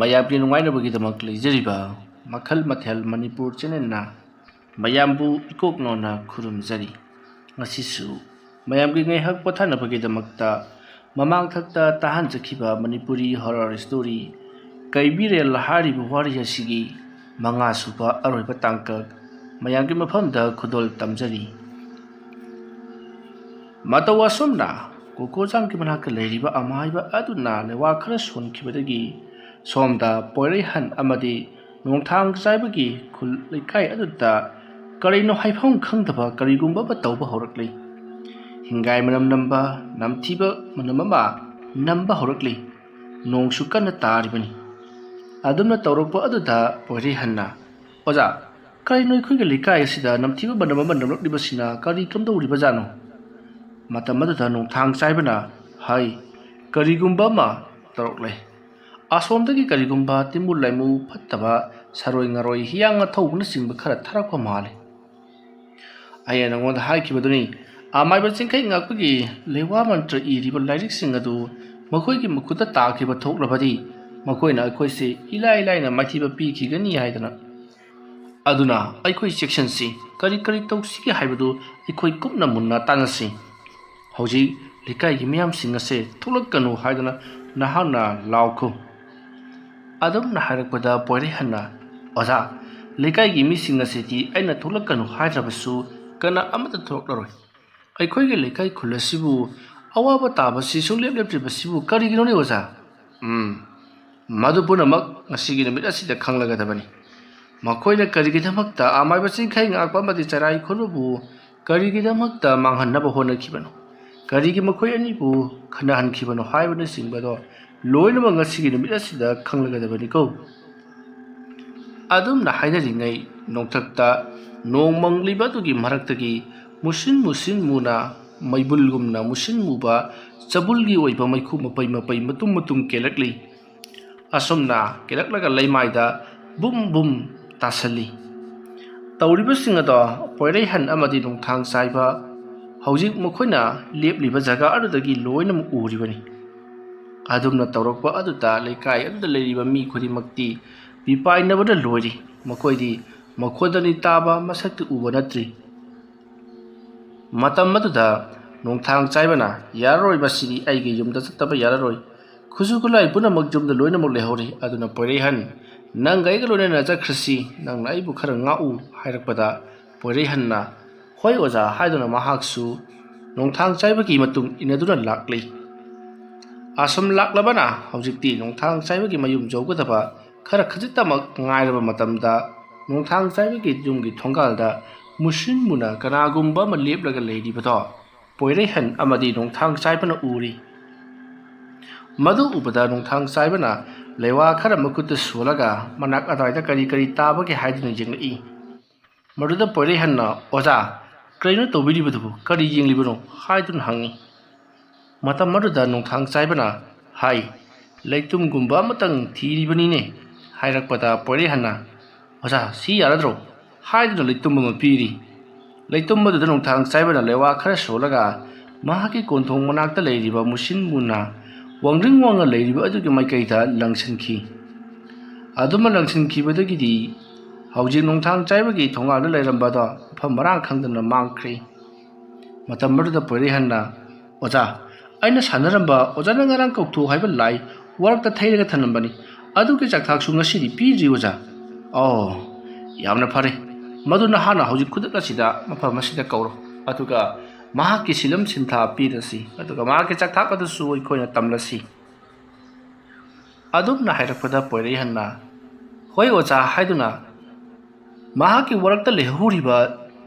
ꯃꯌꯥꯝꯒꯤ ꯅꯨꯡꯉꯥꯏꯅꯕꯒꯤꯗꯃꯛ ꯂꯩꯖꯔꯤꯕ ꯃꯈꯜ ꯃꯊꯦꯜ ꯃꯅꯤꯄꯨꯔ ꯆꯦꯅꯦꯜꯅ ꯃꯌꯥꯝꯕꯨ ꯏꯀꯣꯛ ꯅꯧꯅ ꯈꯨꯔꯨꯝꯖꯔꯤ꯫ ꯉꯁꯤꯁꯨ ꯃꯌꯥꯝꯒꯤ ꯉꯥꯏꯍꯥꯛ ꯄꯣꯊꯥꯅꯕꯒꯤꯗꯃꯛꯇ ꯃꯃꯥꯡꯊꯛꯇ ꯇꯥꯍꯟꯖꯈꯤꯕ ꯃꯅꯤꯄꯨꯔꯤ ꯍꯣꯔꯔ ꯁ꯭ꯇꯣꯔꯤ ꯀꯩꯕꯤꯔꯦꯜ ꯍꯥꯏꯔꯤꯕ ꯋꯥꯔꯤ ꯑꯁꯤꯒꯤ 5ꯁꯨꯕ ꯑꯔꯣꯏꯕ ꯇꯥꯡꯀꯛ ꯃꯌꯥꯝꯒꯤ ꯃꯐꯝꯗ ꯈꯨꯗꯣꯜ ꯇꯝꯖꯔꯤ꯫ ꯃꯇꯧ ꯑꯁꯨꯝꯅ ꯀꯣꯀꯣꯖꯥꯡꯒꯤ ꯃꯅꯥꯛꯇ ꯂꯩꯔꯤꯕ ꯑꯃꯥꯏꯕ ꯑꯗꯨꯅ ꯂꯩꯋꯥ ꯈꯔ ꯁꯣꯟꯈꯤꯕꯗꯒꯤ ꯁꯣꯝꯗ ꯄꯣꯏꯔꯩꯍꯟ ꯑꯃꯗꯤ ꯅꯣꯡꯊꯥꯡ ꯆꯥꯏꯕꯒꯤ ꯈꯨꯜ ꯂꯩꯀꯥꯏ ꯑꯗꯨꯗ ꯀꯔꯤꯅꯣ ꯍꯥꯏꯐꯝ ꯈꯪꯗꯕ ꯀꯔꯤꯒꯨꯝꯕ ꯑꯃ ꯇꯧꯕ ꯍꯧꯔꯛꯂꯤ꯫ ꯍꯤꯡꯒꯥꯏ ꯃꯅꯝ ꯅꯝꯕ ꯅꯝꯊꯤꯕ ꯃꯅꯝ ꯑꯃ ꯅꯝꯕ ꯍꯧꯔꯛꯂꯤ꯫ ꯅꯣꯡꯁꯨ ꯀꯟꯅ ꯇꯥꯔꯤꯕꯅꯤ꯫ ꯑꯗꯨꯝꯅ ꯇꯧꯔꯛꯄ ꯑꯗꯨꯗ ꯄꯣꯏꯔꯩꯍꯟꯅ "ꯑꯣꯖꯥ, ꯀꯔꯤꯅꯣ ꯑꯩꯈꯣꯏꯒꯤ ꯂꯩꯀꯥꯏ ꯑꯁꯤꯗ ꯅꯝꯊꯤꯕ ꯃꯅꯝ ꯑꯃ ꯅꯝꯂꯛꯂꯤꯕꯁꯤꯅ ꯀꯔꯤ ꯀꯝꯗꯧꯔꯤꯕꯖꯥꯠꯅꯣ?" ꯃꯇꯝ ꯑꯗꯨꯗ ꯅꯣꯡꯊꯥꯡ ꯆꯥꯏꯕꯅ "ꯍꯩ, ꯀꯔꯤꯒꯨꯝꯕ ꯑꯃ ꯇꯧꯔꯛꯂꯦ꯫ ꯑꯁꯣꯝꯗꯒꯤ ꯀꯔꯤꯒꯨꯝꯕ ꯇꯤꯟꯃꯨ ꯂꯩꯃꯨ ꯐꯠꯇꯕ ꯁꯔꯣꯏ ꯉꯔꯣꯏ ꯍꯤꯌꯥꯡ ꯑꯊꯧꯕꯅꯆꯤꯡꯕ ꯈꯔ ꯊꯥꯔꯛꯄ ꯃꯥꯜꯂꯤ꯫ ꯑꯩꯅ ꯅꯉꯣꯟꯗ ꯍꯥꯏꯈꯤꯕꯗꯨꯅꯤ, ꯑꯃꯥꯏꯕ ꯆꯤꯡꯈꯩ ꯉꯥꯛꯄꯒꯤ ꯂꯩꯋꯥ ꯃꯟꯇ꯭ꯔ ꯏꯔꯤꯕ ꯂꯥꯏꯔꯤꯛꯁꯤꯡ ꯑꯗꯨ ꯃꯈꯣꯏꯒꯤ ꯃꯈꯨꯠꯇ ꯇꯥꯈꯤꯕ ꯊꯣꯛꯂꯕꯗꯤ ꯃꯈꯣꯏꯅ ꯑꯩꯈꯣꯏꯁꯦ ꯏꯂꯥꯏ ꯂꯥꯏꯅ ꯃꯥꯏꯊꯤꯕ ꯄꯤꯈꯤꯒꯅꯤ ꯍꯥꯏꯗꯅ꯫ ꯑꯗꯨꯅ ꯑꯩꯈꯣꯏ ꯆꯦꯛꯁꯤꯟꯁꯤ, ꯀꯔꯤ ꯀꯔꯤ ꯇꯧꯁꯤꯒꯦ ꯍꯥꯏꯕꯗꯨ ꯑꯩꯈꯣꯏ ꯀꯨꯞꯅ ꯃꯨꯟꯅ ꯇꯥꯟꯅꯁꯤ꯫ ꯍꯧꯖꯤꯛ ꯂꯩꯀꯥꯏꯒꯤ ꯃꯤꯌꯥꯝꯁꯤꯡ ꯑꯁꯦ ꯊꯣꯛꯂꯛꯀꯅꯨ ꯍꯥꯏꯗꯅ ꯅꯍꯥꯛꯅ ꯂꯥꯎꯈꯣ." ꯑꯗꯨꯝꯅ ꯍꯥꯏꯔꯛꯄꯗ ꯄꯣꯏꯔꯩꯍꯟꯅ "ꯑꯣꯖꯥ, ꯂꯩꯀꯥꯏꯒꯤ ꯃꯤꯁꯤꯡ ꯑꯁꯤꯗꯤ ꯑꯩꯅ ꯊꯣꯛꯂꯛꯀꯅꯨ ꯍꯥꯏꯗ꯭ꯔꯕꯁꯨ ꯀꯅꯥ ꯑꯃꯠꯇ ꯊꯣꯛꯂꯛꯂꯔꯣꯏ꯫ ꯑꯩꯈꯣꯏꯒꯤ ꯂꯩꯀꯥꯏ ꯈꯨꯜ ꯑꯁꯤꯕꯨ ꯑꯋꯥꯕ ꯇꯥꯕꯁꯤ ꯁꯨꯡꯂꯦꯞ ꯂꯦꯞꯇ꯭ꯔꯤꯕꯁꯤꯕꯨ ꯀꯔꯤꯒꯤꯅꯣꯅꯦ ꯑꯣꯖꯥ?" ꯃꯗꯨ ꯄꯨꯝꯅꯃꯛ ꯉꯁꯤꯒꯤ ꯅꯨꯃꯤꯠ ꯑꯁꯤꯗ ꯈꯪꯂꯒꯗꯕꯅꯤ꯫ ꯃꯈꯣꯏꯅ ꯀꯔꯤꯒꯤꯗꯃꯛꯇ ꯑꯃꯥꯏꯕ ꯆꯤꯡꯈꯩ ꯉꯥꯛꯄ ꯑꯃꯗꯤ ꯆꯔꯥꯏ ꯈꯨꯟꯕꯕꯨ ꯀꯔꯤꯒꯤꯗꯃꯛꯇ ꯃꯥꯡꯍꯟꯅꯕ ꯍꯣꯠꯅꯈꯤꯕꯅꯣ, ꯀꯔꯤꯒꯤ ꯃꯈꯣꯏ ꯑꯅꯤꯕꯨ ꯈꯠꯅꯍꯟꯈꯤꯕꯅꯣ ꯍꯥꯏꯕꯅꯆꯤꯡꯕꯗꯣ ꯂꯣꯏꯅꯃꯛ ꯉꯁꯤꯒꯤ ꯅꯨꯃꯤꯠ ꯑꯁꯤꯗ ꯈꯪꯂꯒꯗꯕꯅꯤꯀꯣ꯫ ꯑꯗꯨꯝꯅ ꯍꯥꯏꯅꯔꯤꯉꯩ ꯅꯣꯡꯊꯛꯇ ꯅꯣꯡ ꯃꯪꯂꯤꯕ ꯑꯗꯨꯒꯤ ꯃꯔꯛꯇꯒꯤ ꯃꯨꯁꯤꯟ ꯃꯨꯁꯤꯟ ꯃꯨꯅ ꯃꯩꯕꯨꯜꯒꯨꯝꯅ ꯃꯨꯁꯤꯟ ꯃꯨꯕ ꯆꯕꯨꯜꯒꯤ ꯑꯣꯏꯕ ꯃꯩꯈꯨ ꯃꯄꯩ ꯃꯄꯩ ꯃꯇꯨꯝ ꯃꯇꯨꯝ ꯀꯦꯜꯂꯛꯂꯤ꯫ ꯑꯁꯨꯝꯅ ꯀꯦꯜꯂꯛꯂꯒ ꯂꯩꯃꯥꯏꯗ ꯕꯨꯝ ꯕꯨꯝ ꯇꯥꯁꯜꯂꯤ꯫ ꯇꯧꯔꯤꯕꯁꯤꯡ ꯑꯗꯣ ꯄꯣꯏꯔꯩꯍꯟ ꯑꯃꯗꯤ ꯅꯣꯡꯊꯥꯡ ꯆꯥꯏꯕ ꯍꯧꯖꯤꯛ ꯃꯈꯣꯏꯅ ꯂꯦꯞꯂꯤꯕ ꯖꯒꯥ ꯑꯗꯨꯗꯒꯤ ꯂꯣꯏꯅꯃꯛ ꯎꯔꯤꯕꯅꯤ꯫ ꯑꯗꯨꯝꯅ ꯇꯧꯔꯛꯄ ꯑꯗꯨꯗ ꯂꯩꯀꯥꯏ ꯑꯗꯨꯗ ꯂꯩꯔꯤꯕ ꯃꯤ ꯈꯨꯗꯤꯡꯃꯛꯇꯤ ꯃꯤꯄꯥꯏꯅꯕꯗ ꯂꯣꯏꯔꯤ꯫ ꯃꯈꯣꯏꯗꯤ ꯃꯈꯣꯟꯗꯅꯤ ꯇꯥꯕ, ꯃꯁꯛꯇꯤ ꯎꯕ ꯅꯠꯇ꯭ꯔꯤ꯫ ꯃꯇꯝ ꯑꯗꯨꯗ ꯅꯣꯡꯊꯥꯡ ꯆꯥꯏꯕꯅ "ꯌꯥꯔꯔꯣꯏ, ꯃꯁꯤꯗꯤ ꯑꯩꯒꯤ ꯌꯨꯝꯗ ꯆꯠꯇꯕ ꯌꯥꯔꯔꯣꯏ꯫ ꯈꯨꯠꯁꯨ ꯈꯨꯠꯂꯥꯏ ꯄꯨꯝꯅꯃꯛ ꯌꯨꯝꯗ ꯂꯣꯏꯅꯃꯛ ꯂꯩꯍꯧꯔꯤ꯫ ꯑꯗꯨꯅ ꯄꯣꯏꯔꯩꯍꯟ, ꯅꯪꯒ ꯑꯩꯒ ꯂꯣꯏꯅꯅ ꯆꯠꯈ꯭ꯔꯁꯤ, ꯅꯪꯅ ꯑꯩꯕꯨ ꯈꯔ ꯉꯥꯛꯎ" ꯍꯥꯏꯔꯛꯄꯗ ꯄꯣꯏꯔꯩꯍꯟꯅ "ꯍꯣꯏ ꯑꯣꯖꯥ" ꯍꯥꯏꯗꯨꯅ ꯃꯍꯥꯛꯁꯨ ꯅꯣꯡꯊꯥꯡ ꯆꯥꯏꯕꯒꯤ ꯃꯇꯨꯡ ꯏꯟꯅꯗꯨꯅ ꯂꯥꯛꯂꯤ꯫ ꯑꯁꯨꯝ ꯂꯥꯛꯂꯕꯅ ꯍꯧꯖꯤꯛꯇꯤ ꯅꯣꯡꯊꯥꯡ ꯆꯥꯏꯕꯒꯤ ꯃꯌꯨꯝ ꯌꯧꯒꯗꯕ ꯈꯔ ꯈꯖꯤꯛꯇꯃꯛ ꯉꯥꯏꯔꯕ ꯃꯇꯝꯗ ꯅꯣꯡꯊꯥꯡ ꯆꯥꯏꯕꯒꯤ ꯌꯨꯝꯒꯤ ꯊꯣꯡꯒꯥꯜꯗ ꯃꯨꯁꯤꯟ ꯃꯨꯅ ꯀꯅꯥꯒꯨꯝꯕ ꯑꯃ ꯂꯦꯞꯂꯒ ꯂꯩꯔꯤꯕꯗꯣ ꯄꯣꯏꯔꯩꯍꯟ ꯑꯃꯗꯤ ꯅꯣꯡꯊꯥꯡ ꯆꯥꯏꯕꯅ ꯎꯔꯤ꯫ ꯃꯗꯨ ꯎꯕꯗ ꯅꯣꯡꯊꯥꯡ ꯆꯥꯏꯕꯅ ꯂꯩꯋꯥ ꯈꯔ ꯃꯈꯨꯠꯇ ꯁꯣꯜꯂꯒ ꯃꯅꯥꯛ ꯑꯗ꯭ꯋꯥꯏꯗ ꯀꯔꯤ ꯀꯔꯤ ꯇꯥꯕꯒꯦ ꯍꯥꯏꯗꯨꯅ ꯌꯦꯡꯂꯛꯏ꯫ ꯃꯗꯨꯗ ꯄꯣꯏꯔꯩꯍꯟꯅ "ꯑꯣꯖꯥ, ꯀꯔꯤꯅꯣ ꯇꯧꯕꯤꯔꯤꯕꯗꯨꯕꯨ? ꯀꯔꯤ ꯌꯦꯡꯂꯤꯕꯅꯣ?" ꯍꯥꯏꯗꯨꯅ ꯍꯪꯉꯤ꯫ ꯃꯇꯝ ꯑꯗꯨꯗ ꯅꯣꯡꯊꯥꯡ ꯆꯥꯏꯕꯅ "ꯍꯩ, ꯂꯩꯇꯨꯝꯒꯨꯝꯕ ꯑꯃꯇꯪ ꯊꯤꯔꯤꯕꯅꯤꯅꯦ" ꯍꯥꯏꯔꯛꯄꯗ ꯄꯣꯏꯔꯩꯍꯟꯅ "ꯑꯣꯖꯥ, ꯁꯤ ꯌꯥꯔꯗ꯭ꯔꯣ?" ꯍꯥꯏꯗꯨꯅ ꯂꯩꯇꯨꯝ ꯑꯃ ꯄꯤꯔꯤ꯫ ꯂꯩꯇꯨꯝ ꯑꯗꯨꯗ ꯅꯣꯡꯊꯥꯡ ꯆꯥꯏꯕꯅ ꯂꯩꯋꯥ ꯈꯔ ꯁꯣꯜꯂꯒ ꯃꯍꯥꯛꯀꯤ ꯀꯣꯟꯊꯣꯡ ꯃꯅꯥꯛꯇ ꯂꯩꯔꯤꯕ ꯃꯨꯁꯤꯟ ꯃꯨꯅ ꯋꯥꯡꯗ꯭ꯔꯤꯡ ꯋꯥꯡꯅ ꯂꯩꯔꯤꯕ ꯑꯗꯨꯒꯤ ꯃꯥꯏꯀꯩꯗ ꯂꯪꯁꯤꯟꯈꯤ꯫ ꯑꯗꯨꯝꯅ ꯂꯪꯁꯤꯟꯈꯤꯕꯗꯒꯤꯗꯤ ꯍꯧꯖꯤꯛ ꯅꯣꯡꯊꯥꯡ ꯆꯥꯏꯕꯒꯤ ꯊꯣꯡꯒꯥꯜꯗ ꯂꯩꯔꯝꯕꯗꯣ ꯃꯐꯝ ꯃꯔꯥꯡ ꯈꯪꯗꯅ ꯃꯥꯡꯈ꯭ꯔꯦ꯫ ꯃꯇꯝ ꯑꯗꯨꯗ ꯄꯣꯏꯔꯩꯍꯟꯅ "ꯑꯣꯖꯥ, ꯑꯩꯅ ꯁꯥꯟꯅꯔꯝꯕ ꯑꯣꯖꯥꯅ ꯉꯔꯥꯡ ꯀꯧꯊꯣꯛ ꯍꯥꯏꯕ ꯂꯥꯏ ꯋꯥꯔꯛꯇ ꯊꯩꯔꯒ ꯊꯅꯝꯕꯅꯤ꯫ ꯑꯗꯨꯒꯤ ꯆꯥꯛꯊꯥꯛꯁꯨ ꯉꯁꯤꯗꯤ ꯄꯤꯗ꯭ꯔꯤ ꯑꯣꯖꯥ." "ꯑꯣ, ꯌꯥꯝꯅ ꯐꯔꯦ꯫ ꯃꯗꯨ ꯅꯍꯥꯛꯅ ꯍꯧꯖꯤꯛ ꯈꯨꯗꯛ ꯑꯁꯤꯗ ꯃꯐꯝ ꯑꯁꯤꯗ ꯀꯧꯔꯣ, ꯑꯗꯨꯒ ꯃꯍꯥꯛꯀꯤ ꯁꯤꯜꯂꯝ ꯁꯤꯟꯊꯥ ꯄꯤꯔꯁꯤ, ꯑꯗꯨꯒ ꯃꯍꯥꯛꯀꯤ ꯆꯥꯛꯊꯥꯛ ꯑꯗꯨꯁꯨ ꯑꯩꯈꯣꯏꯅ ꯇꯝꯂꯁꯤ." ꯑꯗꯨꯝꯅ ꯍꯥꯏꯔꯛꯄꯗ ꯄꯣꯏꯔꯩꯍꯟꯅ "ꯍꯣꯏ ꯑꯣꯖꯥ" ꯍꯥꯏꯗꯨꯅ ꯃꯍꯥꯛꯀꯤ ꯋꯥꯔꯛꯇ ꯂꯩꯍꯧꯔꯤꯕ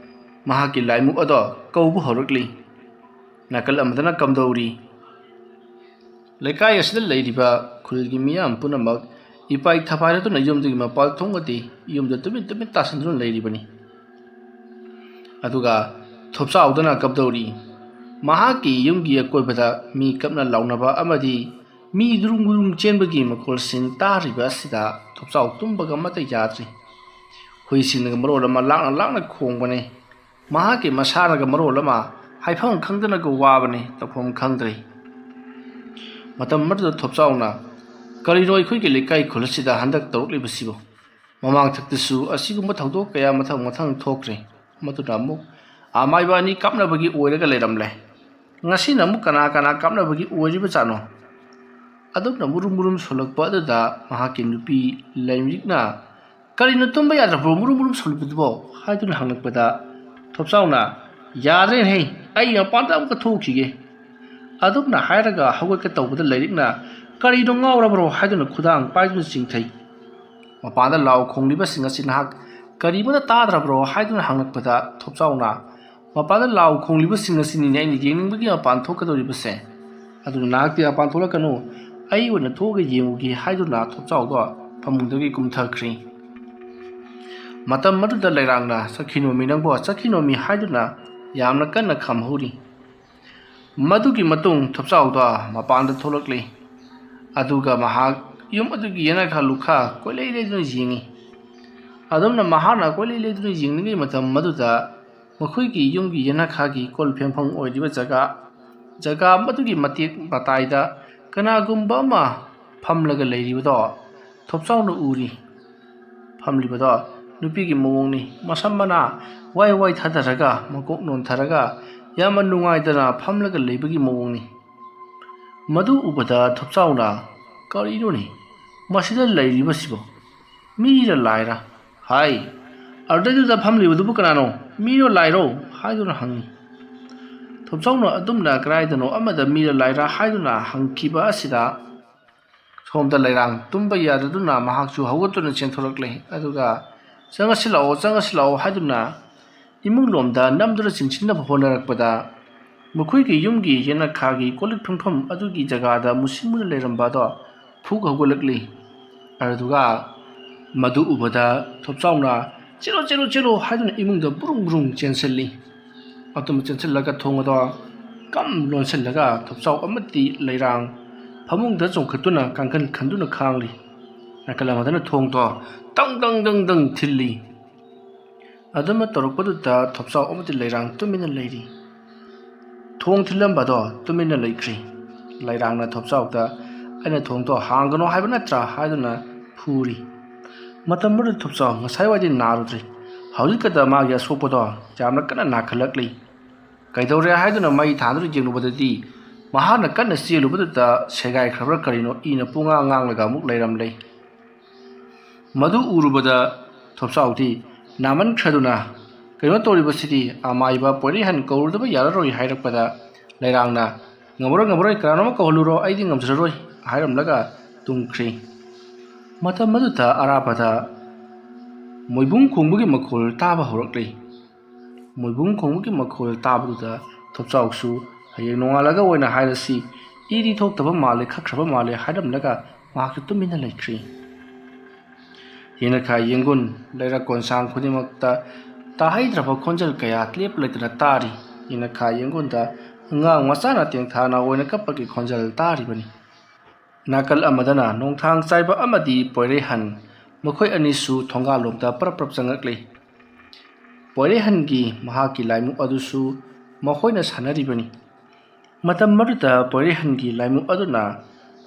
ꯃꯍꯥꯛꯀꯤ ꯂꯥꯏꯃꯨꯛ ꯑꯗꯣ ꯀꯧꯕ ꯍꯧꯔꯛꯂꯤ꯫ ꯅꯥꯀꯜ ꯑꯃꯗꯅ ꯀꯝꯗꯧꯔꯤ? ꯂꯩꯀꯥꯏ ꯑꯁꯤꯗ ꯂꯩꯔꯤꯕ ꯈꯨꯜꯒꯤ ꯃꯤꯌꯥꯝ ꯄꯨꯝꯅꯃꯛ ꯏꯄꯥꯏ ꯊꯐꯥꯏꯔꯗꯨꯅ ꯌꯨꯝꯗꯒꯤ ꯃꯄꯥꯟ ꯊꯣꯡꯕꯗꯤ ꯌꯨꯝꯗ ꯇꯨꯃꯤꯟ ꯇꯨꯃꯤꯟ ꯇꯥꯁꯤꯟꯗꯨꯅ ꯂꯩꯔꯤꯕꯅꯤ꯫ ꯑꯗꯨꯒ ꯊꯣꯞꯆꯥꯎꯗꯅ ꯀꯝꯗꯧꯔꯤ? ꯃꯍꯥꯛꯀꯤ ꯌꯨꯝꯒꯤ ꯑꯀꯣꯏꯕꯗ ꯃꯤ ꯀꯞꯅ ꯂꯥꯎꯅꯕ ꯑꯃꯗꯤ ꯃꯤ ꯒꯨꯔꯨꯡ ꯒꯨꯔꯨꯡ ꯆꯦꯟꯕꯒꯤ ꯃꯈꯣꯜꯁꯤꯡ ꯇꯥꯔꯤꯕ ꯑꯁꯤꯗ ꯊꯣꯞꯆꯥꯎ ꯇꯨꯝꯕꯒ ꯑꯃꯠꯇ ꯌꯥꯗ꯭ꯔꯤ꯫ ꯍꯨꯏꯁꯤꯡꯅꯒ ꯃꯔꯣꯜ ꯑꯃ ꯂꯥꯛꯅ ꯂꯥꯛꯅ ꯈꯣꯡꯕꯅꯦ꯫ ꯃꯍꯥꯛꯀꯤ ꯃꯁꯥꯅꯒ ꯃꯔꯣꯜ ꯑꯃ ꯍꯥꯏꯐꯝ ꯈꯪꯗꯅꯒ ꯋꯥꯕꯅꯦ, ꯇꯧꯐꯝ ꯈꯪꯗ꯭ꯔꯦ꯫ ꯃꯇꯝ ꯑꯗꯨꯗ ꯊꯣꯞꯆꯥꯎꯅ ꯀꯔꯤꯅꯣ ꯑꯩꯈꯣꯏꯒꯤ ꯂꯩꯀꯥꯏ ꯈꯨꯜ ꯑꯁꯤꯗ ꯍꯟꯗꯛ ꯇꯧꯔꯛꯂꯤꯕꯁꯤꯕꯨ? ꯃꯃꯥꯡ ꯊꯛꯇꯁꯨ ꯑꯁꯤꯒꯨꯝꯕ ꯊꯧꯗꯣꯛ ꯀꯌꯥ ꯃꯊꯪ ꯊꯣꯛꯈ꯭ꯔꯦ, ꯃꯗꯨꯅ ꯑꯃꯨꯛ ꯑꯃꯥꯏꯕ ꯑꯅꯤ ꯀꯥꯞꯅꯕꯒꯤ ꯑꯣꯏꯔꯒ ꯂꯩꯔꯝꯂꯦ꯫ ꯉꯁꯤꯅ ꯑꯃꯨꯛ ꯀꯅꯥ ꯀꯥꯞꯅꯕꯒꯤ ꯑꯣꯏꯔꯤꯕꯖꯥꯠꯅꯣ? ꯑꯗꯨꯝꯅ ꯃꯨꯔꯨꯝ ꯁꯣꯜꯂꯛꯄ ꯑꯗꯨꯗ ꯃꯍꯥꯛꯀꯤ ꯅꯨꯄꯤ ꯂꯩꯃꯔꯤꯛꯅ "ꯀꯔꯤꯅꯣ ꯇꯨꯝꯕ ꯌꯥꯗ꯭ꯔꯕ꯭ꯔꯣ ꯃꯨꯔꯨꯝ ꯁꯣꯜꯂꯤꯕꯗꯨꯕꯣ?" ꯍꯥꯏꯗꯨꯅ ꯍꯪꯂꯛꯄꯗ ꯊꯣꯞꯆꯥꯎꯅ "ꯌꯥꯗ꯭ꯔꯦꯅꯦꯍꯦ, ꯑꯩ ꯃꯄꯥꯟꯗ ꯑꯃꯨꯛꯀ ꯊꯣꯛꯈꯤꯒꯦ" ꯑꯗꯨꯝꯅ ꯍꯥꯏꯔꯒ ꯍꯧꯒꯠꯀ ꯇꯧꯕꯗ ꯂꯩꯔꯤꯛꯅ "ꯀꯔꯤꯅꯣ ꯉꯥꯎꯔꯕ꯭ꯔꯣ?" ꯍꯥꯏꯗꯨꯅ ꯈꯨꯗꯥꯡ ꯄꯥꯏꯗꯨꯅ ꯆꯤꯡꯊꯩ꯫ ꯃꯄꯥꯟꯗ ꯂꯥꯎ ꯈꯣꯡꯂꯤꯕꯁꯤꯡ ꯑꯁꯤ ꯅꯍꯥꯛ ꯀꯔꯤꯃꯠꯇ ꯇꯥꯗ꯭ꯔꯕ꯭ꯔꯣ ꯍꯥꯏꯗꯨꯅ ꯍꯪꯂꯛꯄꯗ ꯊꯣꯞꯆꯥꯎꯅ "ꯃꯄꯥꯟꯗ ꯂꯥꯎ ꯈꯣꯡꯂꯤꯕꯁꯤꯡ ꯑꯁꯤꯅꯤꯅꯦ ꯑꯩꯅ ꯌꯦꯡꯅꯤꯡꯕꯒꯤ ꯃꯄꯥꯟ ꯊꯣꯛꯀꯗꯧꯔꯤꯕꯁꯦ, ꯑꯗꯨꯅ ꯅꯍꯥꯛꯇꯤ ꯃꯄꯥꯟ ꯊꯣꯛꯂꯛꯀꯅꯨ, ꯑꯩ ꯑꯣꯏꯅ ꯊꯣꯛꯑꯒ ꯌꯦꯡꯉꯨꯒꯦ" ꯍꯥꯏꯗꯨꯅ ꯊꯣꯞꯆꯥꯎꯗꯣ ꯐꯃꯨꯡꯗꯒꯤ ꯀꯨꯝꯊꯈ꯭ꯔꯤ꯫ ꯃꯇꯝ ꯑꯗꯨꯗ ꯂꯩꯔꯥꯡꯅ "ꯆꯠꯈꯤꯅꯣꯃꯤ ꯅꯪꯕꯣ, ꯆꯠꯈꯤꯅꯣꯃꯤ" ꯍꯥꯏꯗꯨꯅ ꯌꯥꯝꯅ ꯀꯟꯅ ꯈꯥꯝꯍꯧꯔꯤ꯫ ꯃꯗꯨꯒꯤ ꯃꯇꯨꯡ ꯊꯣꯞꯆꯥꯎꯗꯣ ꯃꯄꯥꯟꯗ ꯊꯣꯛꯂꯛꯂꯤ, ꯑꯗꯨꯒ ꯃꯍꯥꯛ ꯌꯨꯝ ꯑꯗꯨꯒꯤ ꯌꯦꯅꯈꯥ ꯂꯨꯈꯥ ꯀꯣꯏꯂꯩ ꯂꯩꯗꯨꯅ ꯌꯦꯡꯉꯤ꯫ ꯑꯗꯨꯝꯅ ꯃꯍꯥꯛꯅ ꯀꯣꯏꯂꯩ ꯂꯩꯗꯨꯅ ꯌꯦꯡꯂꯤꯉꯩ ꯃꯇꯝ ꯑꯗꯨꯗ ꯃꯈꯣꯏꯒꯤ ꯌꯨꯝꯒꯤ ꯌꯦꯅꯈꯥꯒꯤ ꯀꯣꯜ ꯐꯦꯡꯐꯝ ꯑꯣꯏꯔꯤꯕ ꯖꯒꯥ ꯑꯗꯨꯒꯤ ꯃꯇꯦꯛ ꯃꯇꯥꯏꯗ ꯀꯅꯥꯒꯨꯝꯕ ꯑꯃ ꯐꯝꯂꯒ ꯂꯩꯔꯤꯕꯗꯣ ꯊꯣꯞꯆꯥꯎꯅ ꯎꯔꯤ꯫ ꯐꯝꯂꯤꯕꯗꯣ ꯅꯨꯄꯤꯒꯤ ꯃꯑꯣꯡꯅꯤ, ꯃꯁꯝ ꯃꯅꯥ ꯋꯥꯏ ꯊꯥꯗꯔꯒ ꯃꯀꯣꯛ ꯅꯣꯟꯊꯔꯒ ꯌꯥꯝꯅ ꯅꯨꯡꯉꯥꯏꯇꯅ ꯐꯝꯂꯒ ꯂꯩꯕꯒꯤ ꯃꯑꯣꯡꯅꯤ꯫ ꯃꯗꯨ ꯎꯕꯗ ꯊꯣꯞꯆꯥꯎꯅ "ꯀꯔꯤꯅꯣꯅꯦ ꯃꯁꯤꯗ ꯂꯩꯔꯤꯕꯁꯤꯕꯣ? ꯃꯤꯔ ꯂꯥꯏꯔ? ꯍꯥꯏ, ꯑꯗꯨꯗꯩꯗꯨꯗ ꯐꯝꯂꯤꯕꯗꯨꯕꯨ ꯀꯅꯥꯅꯣ? ꯃꯤꯔꯣ ꯂꯥꯏꯔꯣ?" ꯍꯥꯏꯗꯨꯅ ꯍꯪꯉꯤ꯫ ꯊꯣꯞꯆꯥꯎꯅ ꯑꯗꯨꯝꯅ ꯀꯗꯥꯏꯗꯅꯣ ꯑꯃꯗ ꯃꯤꯔ ꯂꯥꯏꯔ ꯍꯥꯏꯗꯨꯅ ꯍꯪꯈꯤꯕ ꯑꯁꯤꯗ ꯁꯣꯝꯗ ꯂꯩꯔꯥꯡ ꯇꯨꯝꯕ ꯌꯥꯗꯗꯨꯅ ꯃꯍꯥꯛꯁꯨ ꯍꯧꯒꯠꯇꯨꯅ ꯆꯦꯟꯊꯣꯔꯛꯂꯦ, ꯑꯗꯨꯒ "ꯆꯪꯉꯁꯤ ꯂꯥꯛꯑꯣ" ꯍꯥꯏꯗꯨꯅ ꯏꯃꯨꯡ ꯂꯣꯝꯗ ꯅꯝꯗꯨꯅ ꯆꯤꯡꯁꯤꯟꯅꯕ ꯍꯣꯠꯅꯔꯛꯄꯗ ꯃꯈꯣꯏꯒꯤ ꯌꯨꯝꯒꯤ ꯌꯦꯅꯈꯥꯒꯤ ꯀꯣꯜꯂꯤꯛ ꯐꯦꯡꯐꯝ ꯑꯗꯨꯒꯤ ꯖꯒꯥꯗ ꯃꯨꯁꯤꯟ ꯃꯨꯅ ꯂꯩꯔꯝꯕ ꯑꯗꯣ ꯐꯨꯛ ꯍꯧꯒꯠꯂꯛꯂꯤ꯫ ꯑꯗꯨꯒ ꯃꯗꯨ ꯎꯕꯗ ꯊꯣꯞꯆꯥꯎꯅ "ꯆꯦꯜꯂꯣ" ꯍꯥꯏꯗꯨꯅ ꯏꯃꯨꯡꯗ ꯕꯨꯔꯨꯡ ꯆꯦꯟꯁꯤꯜꯂꯤ꯫ ꯑꯗꯨꯝ ꯆꯦꯟꯁꯤꯜꯂꯒ ꯊꯣꯡ ꯑꯗꯣ ꯀꯝ ꯂꯣꯟꯁꯤꯜꯂꯒ ꯊꯣꯞꯆꯥꯎ ꯑꯃꯗꯤ ꯂꯩꯔꯥꯡ ꯐꯃꯨꯡꯗ ꯆꯣꯡꯈꯠꯇꯨꯅ ꯀꯥꯡꯈꯟ ꯈꯟꯗꯨꯅ ꯈꯥꯡꯂꯤ꯫ ꯅꯥꯀꯜ ꯑꯃꯗꯅ ꯊꯣꯡꯗꯣ ꯗꯪ ꯊꯤꯜꯂꯤ꯫ ꯑꯗꯨꯝꯅ ꯇꯧꯔꯛꯄꯗꯨꯗ ꯊꯣꯞꯆꯥꯎ ꯑꯃꯗꯤ ꯂꯩꯔꯥꯡ ꯇꯨꯃꯤꯟꯅ ꯂꯩꯔꯤ꯫ ꯊꯣꯡ ꯊꯤꯜꯂꯝꯕꯗꯣ ꯇꯨꯃꯤꯟꯅ ꯂꯩꯈ꯭ꯔꯤ꯫ ꯂꯩꯔꯥꯡꯅ ꯊꯣꯞꯆꯥꯎꯗ "ꯑꯩꯅ ꯊꯣꯡꯗꯣ ꯍꯥꯡꯒꯅꯣ ꯍꯥꯏꯕ ꯅꯠꯇ꯭ꯔꯥ" ꯍꯥꯏꯗꯨꯅ ꯐꯨꯔꯤ꯫ ꯃꯇꯝ ꯑꯗꯨꯗ ꯊꯣꯞꯆꯥꯎ ꯉꯁꯥꯏꯋꯥꯏꯗꯤ ꯅꯥꯔꯨꯗ꯭ꯔꯤ, ꯍꯧꯖꯤꯛꯀꯗ ꯃꯥꯒꯤ ꯑꯁꯣꯛꯄꯗꯣ ꯌꯥꯝꯅ ꯀꯟꯅ ꯅꯥꯈꯠꯂꯛꯂꯤ꯫ ꯀꯩꯗꯧꯔꯦ ꯍꯥꯏꯗꯨꯅ ꯃꯩ ꯊꯥꯗꯨꯅ ꯌꯦꯡꯂꯨꯕꯗꯗꯤ ꯃꯍꯥꯛꯅ ꯀꯟꯅ ꯆꯦꯜꯂꯨꯕꯗꯨꯗ ꯁꯦꯒꯥꯏꯈ꯭ꯔꯕ꯭ꯔꯥ ꯀꯔꯤꯅꯣ ꯏꯅ ꯄꯨꯡꯉꯥꯡꯂꯒ ꯑꯃꯨꯛ ꯂꯩꯔꯝꯂꯦ꯫ ꯃꯗꯨ ꯎꯔꯨꯕꯗ ꯊꯣꯞꯆꯥꯎꯗꯤ ꯅꯥꯃꯟꯈ꯭ꯔꯗꯨꯅ "ꯀꯩꯅꯣ ꯇꯧꯔꯤꯕꯁꯤꯗꯤ, ꯑꯃꯥꯏꯕ ꯄꯣꯏꯔꯩꯍꯟ ꯀꯧꯔꯨꯗꯕ ꯌꯥꯔꯔꯣꯏ" ꯍꯥꯏꯔꯛꯄꯗ ꯂꯩꯔꯥꯡꯅ "ꯉꯝꯃꯔꯣꯏ, ꯀꯅꯥꯅꯣꯝꯃ ꯀꯧꯍꯜꯂꯨꯔꯣ, ꯑꯩꯗꯤ ꯉꯝꯖꯔꯔꯣꯏ" ꯍꯥꯏꯔꯝꯂꯒ ꯇꯨꯝꯈ꯭ꯔꯤ꯫ ꯃꯇꯝ ꯑꯗꯨꯗ ꯑꯔꯥꯞꯄꯗ ꯃꯣꯏꯕꯨꯡ ꯈꯣꯡꯕꯒꯤ ꯃꯈꯣꯜ ꯇꯥꯕ ꯍꯧꯔꯛꯂꯤ꯫ ꯃꯣꯏꯕꯨꯡ ꯈꯣꯡꯕꯒꯤ ꯃꯈꯣꯜ ꯇꯥꯕꯗꯨꯗ ꯊꯣꯞꯆꯥꯎꯁꯨ "ꯍꯌꯦꯡ ꯅꯣꯡꯉꯥꯜꯂꯒ ꯑꯣꯏꯅ ꯍꯥꯏꯔꯁꯤ, ꯏꯗꯤ ꯊꯣꯛꯇꯕ ꯃꯥꯜꯂꯦ, ꯈꯛꯈ꯭ꯔꯕ ꯃꯥꯜꯂꯦ" ꯍꯥꯏꯔꯝꯂꯒ ꯃꯍꯥꯛꯁꯨ ꯇꯨꯃꯤꯟꯅ ꯂꯩꯈ꯭ꯔꯤ꯫ ꯌꯦꯅꯈꯥ ꯌꯦꯡꯒꯨꯟ ꯂꯩꯔꯛ ꯀꯣꯟꯁꯥꯡ ꯈꯨꯗꯤꯡꯃꯛꯇ ꯇꯥꯍꯩꯗ꯭ꯔꯕ ꯈꯣꯟꯖꯦꯜ ꯀꯌꯥ ꯂꯦꯞꯄ ꯂꯩꯇꯅ ꯇꯥꯔꯤ꯫ ꯌꯦꯅꯈꯥ ꯌꯦꯡꯒꯨꯟꯗ ꯑꯉꯥꯡ ꯃꯆꯥꯅ ꯇꯦꯡꯊꯥꯅ ꯑꯣꯏꯅ ꯀꯞꯄꯒꯤ ꯈꯣꯟꯖꯦꯜ ꯇꯥꯔꯤꯕꯅꯤ꯫ ꯅꯥꯀꯜ ꯑꯃꯗꯅ ꯅꯣꯡꯊꯥꯡ ꯆꯥꯏꯕ ꯑꯃꯗꯤ ꯄꯣꯏꯔꯩꯍꯟ, ꯃꯈꯣꯏ ꯑꯅꯤꯁꯨ ꯊꯣꯡꯒꯥꯜꯂꯣꯝꯗ ꯄꯔꯞ ꯆꯪꯉꯛꯂꯤ꯫ ꯄꯣꯏꯔꯩꯍꯟꯒꯤ ꯃꯍꯥꯛꯀꯤ ꯂꯥꯏꯃꯨꯛ ꯑꯗꯨꯁꯨ ꯃꯈꯣꯏꯅ ꯁꯥꯟꯅꯔꯤꯕꯅꯤ꯫ ꯃꯇꯝ ꯑꯗꯨꯗ ꯄꯣꯏꯔꯩꯍꯟꯒꯤ ꯂꯥꯏꯃꯨꯛ ꯑꯗꯨꯅ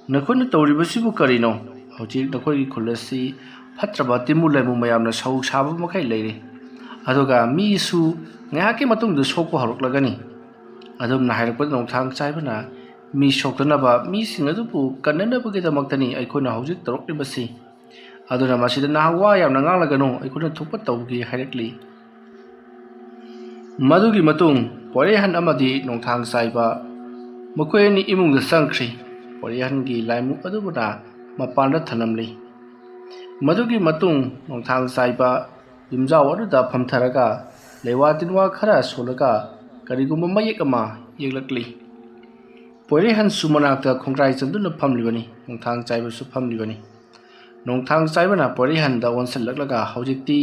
"ꯅꯈꯣꯏꯅ ꯇꯧꯔꯤꯕꯁꯤꯕꯨ ꯀꯔꯤꯅꯣ? ꯍꯧꯖꯤꯛ ꯅꯈꯣꯏꯒꯤ ꯈꯨꯜ ꯑꯁꯤ ꯐꯠꯇ꯭ꯔꯕ ꯇꯤꯟꯃꯨ ꯂꯩꯃꯨ ꯃꯌꯥꯝꯅ ꯁꯧ ꯁꯥꯕ ꯃꯈꯩ ꯂꯩꯔꯦ, ꯑꯗꯨꯒ ꯃꯤꯁꯨ ꯉꯥꯏꯍꯥꯛꯀꯤ ꯃꯇꯨꯡꯗ ꯁꯣꯛꯄ ꯍꯧꯔꯛꯂꯒꯅꯤ." ꯑꯗꯨꯝꯅ ꯍꯥꯏꯔꯛꯄꯗ ꯅꯣꯡꯊꯥꯡ ꯆꯥꯏꯕꯅ "ꯃꯤ ꯁꯣꯛꯇꯅꯕ, ꯃꯤꯁꯤꯡ ꯑꯗꯨꯕꯨ ꯀꯟꯅꯅꯕꯒꯤꯗꯃꯛꯇꯅꯤ ꯑꯩꯈꯣꯏꯅ ꯍꯧꯖꯤꯛ ꯇꯧꯔꯛꯂꯤꯕꯁꯤ, ꯑꯗꯨꯅ ꯃꯁꯤꯗ ꯅꯍꯥꯛ ꯋꯥ ꯌꯥꯝꯅ ꯉꯥꯡꯂꯒꯅꯨ, ꯑꯩꯈꯣꯏꯅ ꯊꯣꯛꯄ ꯇꯧꯒꯦ" ꯍꯥꯏꯔꯛꯂꯤ꯫ ꯃꯗꯨꯒꯤ ꯃꯇꯨꯡ ꯄꯣꯏꯔꯩꯍꯟ ꯑꯃꯗꯤ ꯅꯣꯡꯊꯥꯡ ꯆꯥꯏꯕ ꯃꯈꯣꯏ ꯑꯅꯤ ꯏꯃꯨꯡꯗ ꯆꯪꯈ꯭ꯔꯤ꯫ ꯄꯣꯏꯔꯩꯍꯟꯒꯤ ꯂꯥꯏꯃꯨꯛ ꯑꯗꯨꯕꯨꯅ ꯃꯄꯥꯟꯗ ꯊꯅꯝꯂꯤ꯫ ꯃꯗꯨꯒꯤ ꯃꯇꯨꯡ ꯅꯣꯡꯊꯥꯡ ꯆꯥꯏꯕ ꯌꯨꯝꯖꯥꯎ ꯑꯗꯨꯗ ꯐꯝꯊꯔꯒ ꯂꯩꯋꯥ ꯇꯤꯟꯋꯥ ꯈꯔ ꯁꯣꯜꯂꯒ ꯀꯔꯤꯒꯨꯝꯕ ꯃꯌꯦꯛ ꯑꯃ ꯌꯦꯛꯂꯛꯂꯤ꯫ ꯄꯣꯏꯔꯩꯍꯟꯁꯨ ꯃꯅꯥꯛꯇ ꯈꯣꯡꯒ꯭ꯔꯥꯏ ꯆꯟꯗꯨꯅ ꯐꯝꯂꯤꯕꯅꯤ, ꯅꯣꯡꯊꯥꯡ ꯆꯥꯏꯕꯁꯨ ꯐꯝꯂꯤꯕꯅꯤ꯫ ꯅꯣꯡꯊꯥꯡ ꯆꯥꯏꯕꯅ ꯄꯣꯏꯔꯩꯍꯟꯗ ꯑꯣꯟꯁꯤꯜꯂꯛꯂꯒ "ꯍꯧꯖꯤꯛꯇꯤ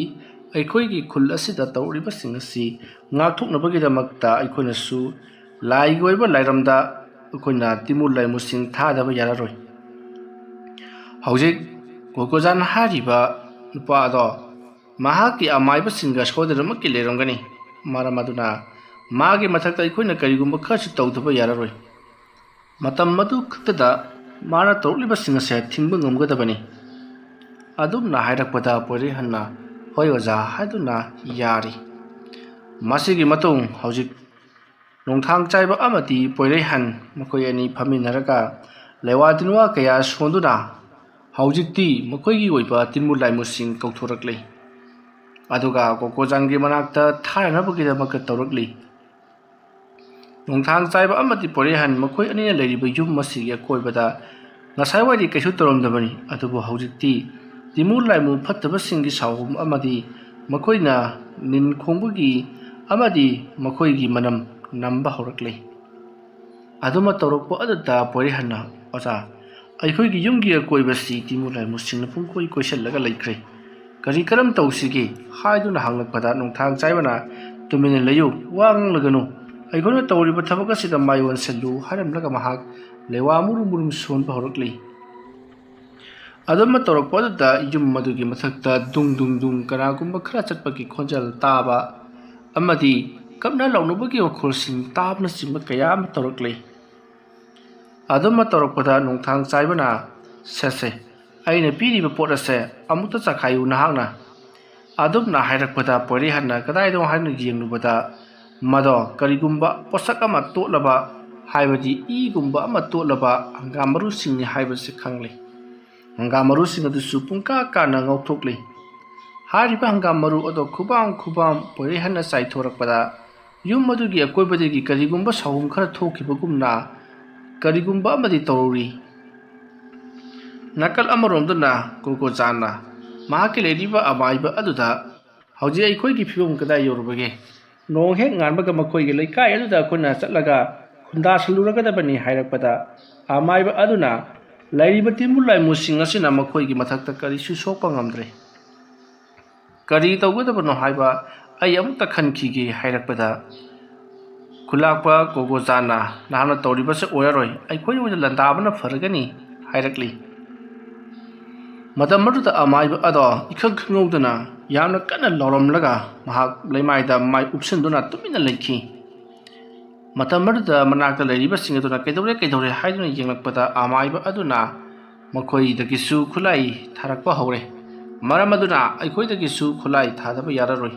ꯑꯩꯈꯣꯏꯒꯤ ꯈꯨꯜ ꯑꯁꯤꯗ ꯇꯧꯔꯤꯕꯁꯤꯡ ꯑꯁꯤ ꯉꯥꯛꯊꯣꯛꯅꯕꯒꯤꯗꯃꯛꯇ ꯑꯩꯈꯣꯏꯅꯁꯨ ꯂꯥꯏꯒꯤ ꯑꯣꯏꯕ ꯂꯥꯏꯔꯝꯗ ꯑꯩꯈꯣꯏꯅ ꯇꯤꯟꯃꯨ ꯂꯩꯃꯨꯁꯤꯡ ꯊꯥꯗꯕ ꯌꯥꯔꯔꯣꯏ꯫ ꯍꯧꯖꯤꯛ ꯒꯣꯒꯣꯖꯥꯟ ꯍꯥꯏꯔꯤꯕ ꯅꯨꯄꯥ ꯑꯗꯣ ꯃꯍꯥꯛꯀꯤ ꯑꯃꯥꯏꯕꯁꯤꯡꯒ ꯁꯣꯏꯗꯅꯃꯛꯀꯤ ꯂꯩꯔꯝꯒꯅꯤ, ꯃꯔꯝ ꯑꯗꯨꯅ ꯃꯥꯒꯤ ꯃꯊꯛꯇ ꯑꯩꯈꯣꯏꯅ ꯀꯔꯤꯒꯨꯝꯕ ꯈꯔꯁꯨ ꯇꯧꯗꯕ ꯌꯥꯔꯔꯣꯏ." ꯃꯇꯝ ꯑꯗꯨ ꯈꯛꯇꯗ ꯃꯥꯅ ꯇꯧꯔꯛꯂꯤꯕꯁꯤꯡ ꯑꯁꯦ ꯊꯤꯡꯕ ꯉꯝꯒꯗꯕꯅꯤ꯫ ꯑꯗꯨꯝꯅ ꯍꯥꯏꯔꯛꯄꯗ ꯄꯣꯏꯔꯩꯍꯟꯅ ꯍꯣꯏ ꯑꯣꯖꯥ ꯍꯥꯏꯗꯨꯅ ꯌꯥꯔꯤ꯫ ꯃꯁꯤꯒꯤ ꯃꯇꯨꯡ ꯍꯧꯖꯤꯛ ꯅꯣꯡꯊꯥꯡ ꯆꯥꯏꯕ ꯑꯃꯗꯤ ꯄꯣꯏꯔꯩꯍꯟ ꯃꯈꯣꯏ ꯑꯅꯤ ꯐꯝꯃꯤꯟꯅꯔꯒ ꯂꯩꯋꯥ ꯇꯤꯟꯋꯥ ꯀꯌꯥ ꯁꯣꯟꯗꯨꯅ ꯍꯧꯖꯤꯛꯇꯤ ꯃꯈꯣꯏꯒꯤ ꯑꯣꯏꯕ ꯇꯤꯟꯃꯨ ꯂꯥꯏꯃꯨꯁꯤꯡ ꯀꯧꯊꯣꯔꯛꯂꯤ꯫ ꯑꯗꯨꯒ ꯀꯣꯀꯣꯖꯥꯟꯒꯤ ꯃꯅꯥꯛꯇ ꯊꯥꯅꯅꯕꯒꯤꯗꯃꯛꯇ ꯇꯧꯔꯛꯂꯤ꯫ ꯅꯣꯡꯊꯥꯡ ꯆꯥꯏꯕ ꯑꯃꯗꯤ ꯄꯣꯏꯔꯩꯍꯟ ꯃꯈꯣꯏ ꯑꯅꯤꯅ ꯂꯩꯔꯤꯕ ꯌꯨꯝ ꯑꯁꯤꯒꯤ ꯑꯀꯣꯏꯕꯗ ꯉꯁꯥꯏꯋꯥꯏꯗꯤ ꯀꯩꯁꯨ ꯇꯧꯔꯝꯗꯕꯅꯤ, ꯑꯗꯨꯕꯨ ꯍꯧꯖꯤꯛꯇꯤ ꯇꯤꯟꯃꯨ ꯂꯥꯏꯃꯨ ꯐꯠꯇꯕꯁꯤꯡꯒꯤ ꯁꯥꯎꯍꯨꯝ ꯑꯃꯗꯤ ꯃꯈꯣꯏꯅ ꯅꯤꯟ ꯈꯣꯡꯕꯒꯤ ꯑꯃꯗꯤ ꯃꯈꯣꯏꯒꯤ ꯃꯅꯝ ꯅꯝꯕ ꯍꯧꯔꯛꯂꯤ꯫ ꯑꯗꯨꯃ ꯇꯧꯔꯛꯄ ꯑꯗꯨꯗ ꯄꯣꯏꯔꯩꯍꯟꯅ ꯑꯣꯖꯥ ꯑꯩꯈꯣꯏꯒꯤ ꯌꯨꯝꯒꯤ ꯑꯀꯣꯏꯕꯁꯤ ꯇꯤꯟꯃꯨ ꯂꯥꯏꯃꯨꯁꯤꯡꯅ ꯄꯨꯡꯀꯣꯏ ꯀꯣꯏꯁꯤꯜꯂꯒ ꯂꯩꯈ꯭ꯔꯦ, ꯀꯔꯤ ꯀꯔꯝ ꯇꯧꯁꯤꯒꯦ ꯍꯥꯏꯗꯨꯅ ꯍꯪꯂꯛꯄꯗ ꯅꯣꯡꯊꯥꯡ ꯆꯥꯏꯕꯅ ꯇꯨꯃꯤꯟꯅ ꯂꯩꯌꯨ, ꯋꯥ ꯉꯥꯡꯂꯒꯅꯨ, ꯑꯩꯈꯣꯏꯅ ꯇꯧꯔꯤꯕ ꯊꯕꯛ ꯑꯁꯤꯗ ꯃꯥꯏ ꯑꯣꯟꯁꯤꯜꯂꯨ ꯍꯥꯏꯔꯝꯂꯒ ꯃꯍꯥꯛ ꯂꯩꯋꯥ ꯃꯨꯔꯨꯝ ꯃꯨꯔꯨꯝ ꯁꯣꯟꯕ ꯍꯧꯔꯛꯂꯤ꯫ ꯑꯗꯨꯃ ꯇꯧꯔꯛꯄ ꯑꯗꯨꯗ ꯌꯨꯝ ꯑꯗꯨꯒꯤ ꯃꯊꯛꯇ ꯗꯨꯡ ꯗꯨꯡ ꯗꯨꯡ ꯀꯅꯥꯒꯨꯝꯕ ꯈꯔ ꯆꯠꯄꯒꯤ ꯈꯣꯟꯖꯦꯜ ꯇꯥꯕ ꯑꯃꯗꯤ ꯀꯞꯅ ꯂꯥꯎꯅꯕꯒꯤ ꯃꯈꯣꯜꯁꯤꯡ ꯇꯥꯕꯅꯆꯤꯡꯕ ꯀꯌꯥ ꯑꯃ ꯇꯧꯔꯛꯂꯤ꯫ ꯑꯗꯨꯃ ꯇꯧꯔꯛꯄꯗ ꯅꯣꯡꯊꯥꯡ ꯆꯥꯏꯕꯅ ꯁꯦ ꯑꯩꯅ ꯄꯤꯔꯤꯕ ꯄꯣꯠ ꯑꯁꯦ ꯑꯃꯨꯛꯇ ꯆꯈꯥꯏꯌꯨ ꯅꯍꯥꯛꯅ꯫ ꯑꯗꯨꯝꯅ ꯍꯥꯏꯔꯛꯄꯗ ꯄꯣꯏꯔꯩꯍꯟꯅ ꯀꯗꯥꯏꯗꯅꯣ ꯍꯥꯏꯅ ꯌꯦꯡꯂꯨꯕꯗ ꯃꯗꯣ ꯀꯔꯤꯒꯨꯝꯕ ꯄꯣꯠꯁꯛ ꯑꯃ ꯇꯣꯠꯂꯕ ꯍꯥꯏꯕꯗꯤ ꯏꯒꯨꯝꯕ ꯑꯃ ꯇꯣꯠꯂꯕ ꯍꯪꯒꯥꯝ ꯃꯔꯨꯁꯤꯡꯅꯤ ꯍꯥꯏꯕꯁꯤ ꯈꯪꯂꯤ꯫ ꯍꯪꯒꯥꯝ ꯃꯔꯨꯁꯤꯡ ꯑꯗꯨꯁꯨ ꯄꯨꯡꯀꯥ ꯀꯥꯅ ꯉꯧꯊꯣꯛꯂꯤ꯫ ꯍꯥꯏꯔꯤꯕ ꯍꯪꯒꯥꯝ ꯃꯔꯨ ꯑꯗꯣ ꯈꯨꯕꯥꯝ ꯄꯣꯏꯔꯩꯍꯟꯅ ꯆꯥꯏꯊꯣꯔꯛꯄꯗ ꯌꯨꯝ ꯑꯗꯨꯒꯤ ꯑꯀꯣꯏꯕꯗꯒꯤ ꯀꯔꯤꯒꯨꯝꯕ ꯁꯥꯎꯍꯨꯝ ꯈꯔ ꯊꯣꯛꯈꯤꯕꯒꯨꯝꯅ ꯀꯔꯤꯒꯨꯝꯕ ꯑꯃꯗꯤ ꯇꯧꯔꯤ꯫ ꯅꯥꯀꯜ ꯑꯃꯔꯣꯝꯗꯅ ꯀꯣꯀꯣꯖꯥꯟꯅ ꯃꯍꯥꯛꯀꯤ ꯂꯩꯔꯤꯕ ꯑꯃꯥꯏꯕ ꯑꯗꯨꯗ ꯍꯧꯖꯤꯛ ꯑꯩꯈꯣꯏꯒꯤ ꯐꯤꯕꯝ ꯀꯗꯥꯏ ꯌꯧꯔꯕꯒꯦ? ꯅꯣꯡ ꯍꯦꯛ ꯉꯥꯟꯕꯒ ꯃꯈꯣꯏꯒꯤ ꯂꯩꯀꯥꯏ ꯑꯗꯨꯗ ꯑꯩꯈꯣꯏꯅ ꯆꯠꯂꯒ ꯈꯨꯟꯗꯥꯁꯜꯂꯨꯔꯒꯗꯕꯅꯤ ꯍꯥꯏꯔꯛꯄꯗ ꯑꯃꯥꯏꯕ ꯑꯗꯨꯅ ꯂꯩꯔꯤꯕ ꯇꯤꯟꯃꯨ ꯂꯥꯏꯃꯨꯁꯤꯡ ꯑꯁꯤꯅ ꯃꯈꯣꯏꯒꯤ ꯃꯊꯛꯇ ꯀꯔꯤꯁꯨ ꯁꯣꯛꯄ ꯉꯝꯗ꯭ꯔꯦ, ꯀꯔꯤ ꯇꯧꯒꯗꯕꯅꯣ ꯍꯥꯏꯕ ꯑꯩ ꯑꯃꯨꯛꯇ ꯈꯟꯈꯤꯒꯦ ꯍꯥꯏꯔꯛꯄꯗ ꯈꯨꯜꯂꯥꯛꯄ ꯀꯣꯀꯣꯖꯥꯟꯅ ꯅꯍꯥꯛꯅ ꯇꯧꯔꯤꯕꯁꯦ ꯑꯣꯏꯔꯔꯣꯏ, ꯑꯩꯈꯣꯏ ꯑꯣꯏꯅ ꯂꯥꯟꯗꯥꯕꯅ ꯐꯔꯒꯅꯤ ꯍꯥꯏꯔꯛꯂꯤ꯫ ꯃꯇꯝ ꯑꯗꯨꯗ ꯑꯃꯥꯏꯕ ꯑꯗꯣ ꯏꯈꯪ ꯈꯪꯍꯧꯗꯅ ꯌꯥꯝꯅ ꯀꯟꯅ ꯂꯥꯎꯔꯝꯂꯒ ꯃꯍꯥꯛ ꯂꯩꯃꯥꯏꯗ ꯃꯥꯏ ꯎꯞꯁꯤꯟꯗꯨꯅ ꯇꯨꯃꯤꯟꯅ ꯂꯩꯈꯤ꯫ ꯃꯇꯝ ꯑꯗꯨꯗ ꯃꯅꯥꯛꯇ ꯂꯩꯔꯤꯕꯁꯤꯡ ꯑꯗꯨꯅ ꯀꯩꯗꯧꯔꯦ ꯍꯥꯏꯗꯨꯅ ꯌꯦꯡꯂꯛꯄꯗ ꯑꯃꯥꯏꯕ ꯑꯗꯨꯅ ꯃꯈꯣꯏꯗꯒꯤꯁꯨ ꯈꯨꯠꯂꯥꯏ ꯊꯥꯔꯛꯄ ꯍꯧꯔꯦ꯫ ꯃꯔꯝ ꯑꯗꯨꯅ ꯑꯩꯈꯣꯏꯗꯒꯤꯁꯨ ꯈꯨꯠꯂꯥꯏ ꯊꯥꯗꯕ ꯌꯥꯔꯔꯣꯏ,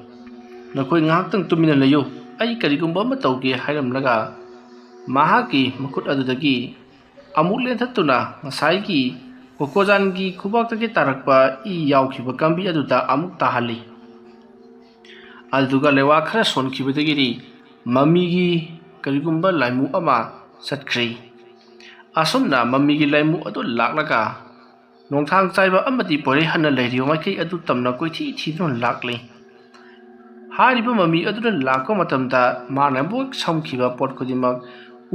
ꯅꯈꯣꯏ ꯉꯥꯏꯍꯥꯛꯇꯪ ꯇꯨꯃꯤꯟꯅ ꯂꯩꯌꯨ, ꯑꯩ ꯀꯔꯤꯒꯨꯝꯕ ꯑꯃ ꯇꯧꯒꯦ ꯍꯥꯏꯔꯝꯂꯒ ꯃꯍꯥꯛꯀꯤ ꯃꯈꯨꯠ ꯑꯗꯨꯗꯒꯤ ꯑꯃꯨꯛ ꯂꯦꯟꯊꯠꯇꯨꯅ ꯉꯁꯥꯏꯒꯤ ꯀꯣꯀꯣꯖꯥꯟꯒꯤ ꯈꯨꯕꯥꯛꯇꯒꯤ ꯇꯥꯔꯛꯄ ꯏ ꯌꯥꯎꯈꯤꯕ ꯀꯥꯡꯕꯤ ꯑꯗꯨꯗ ꯑꯃꯨꯛ ꯇꯥꯍꯜꯂꯤ꯫ ꯑꯗꯨꯒ ꯂꯩꯋꯥ ꯈꯔ ꯁꯣꯟꯈꯤꯕꯗꯒꯤꯗꯤ ꯃꯃꯤꯒꯤ ꯀꯔꯤꯒꯨꯝꯕ ꯂꯥꯏꯃꯨ ꯑꯃ ꯆꯠꯈ꯭ꯔꯤ꯫ ꯑꯁꯨꯝꯅ ꯃꯃꯤꯒꯤ ꯂꯥꯏꯃꯨ ꯑꯗꯨ ꯂꯥꯛꯂꯒ ꯅꯣꯡꯊꯥꯡ ꯆꯥꯏꯕ ꯑꯃꯗꯤ ꯄꯣꯏꯔꯩꯍꯟꯅ ꯂꯩꯔꯤꯕ ꯃꯥꯏꯀꯩ ꯑꯗꯨ ꯇꯝꯅ ꯀꯣꯏꯊꯤ ꯊꯤꯗꯨꯅ ꯂꯥꯛꯂꯤ꯫ ꯍꯥꯏꯔꯤꯕ ꯃꯃꯤ ꯑꯗꯨꯅ ꯂꯥꯛꯄ ꯃꯇꯝꯗ ꯃꯥꯅ ꯕꯣꯛ ꯁꯝꯈꯤꯕ ꯄꯣꯠ ꯈꯨꯗꯤꯡꯃꯛ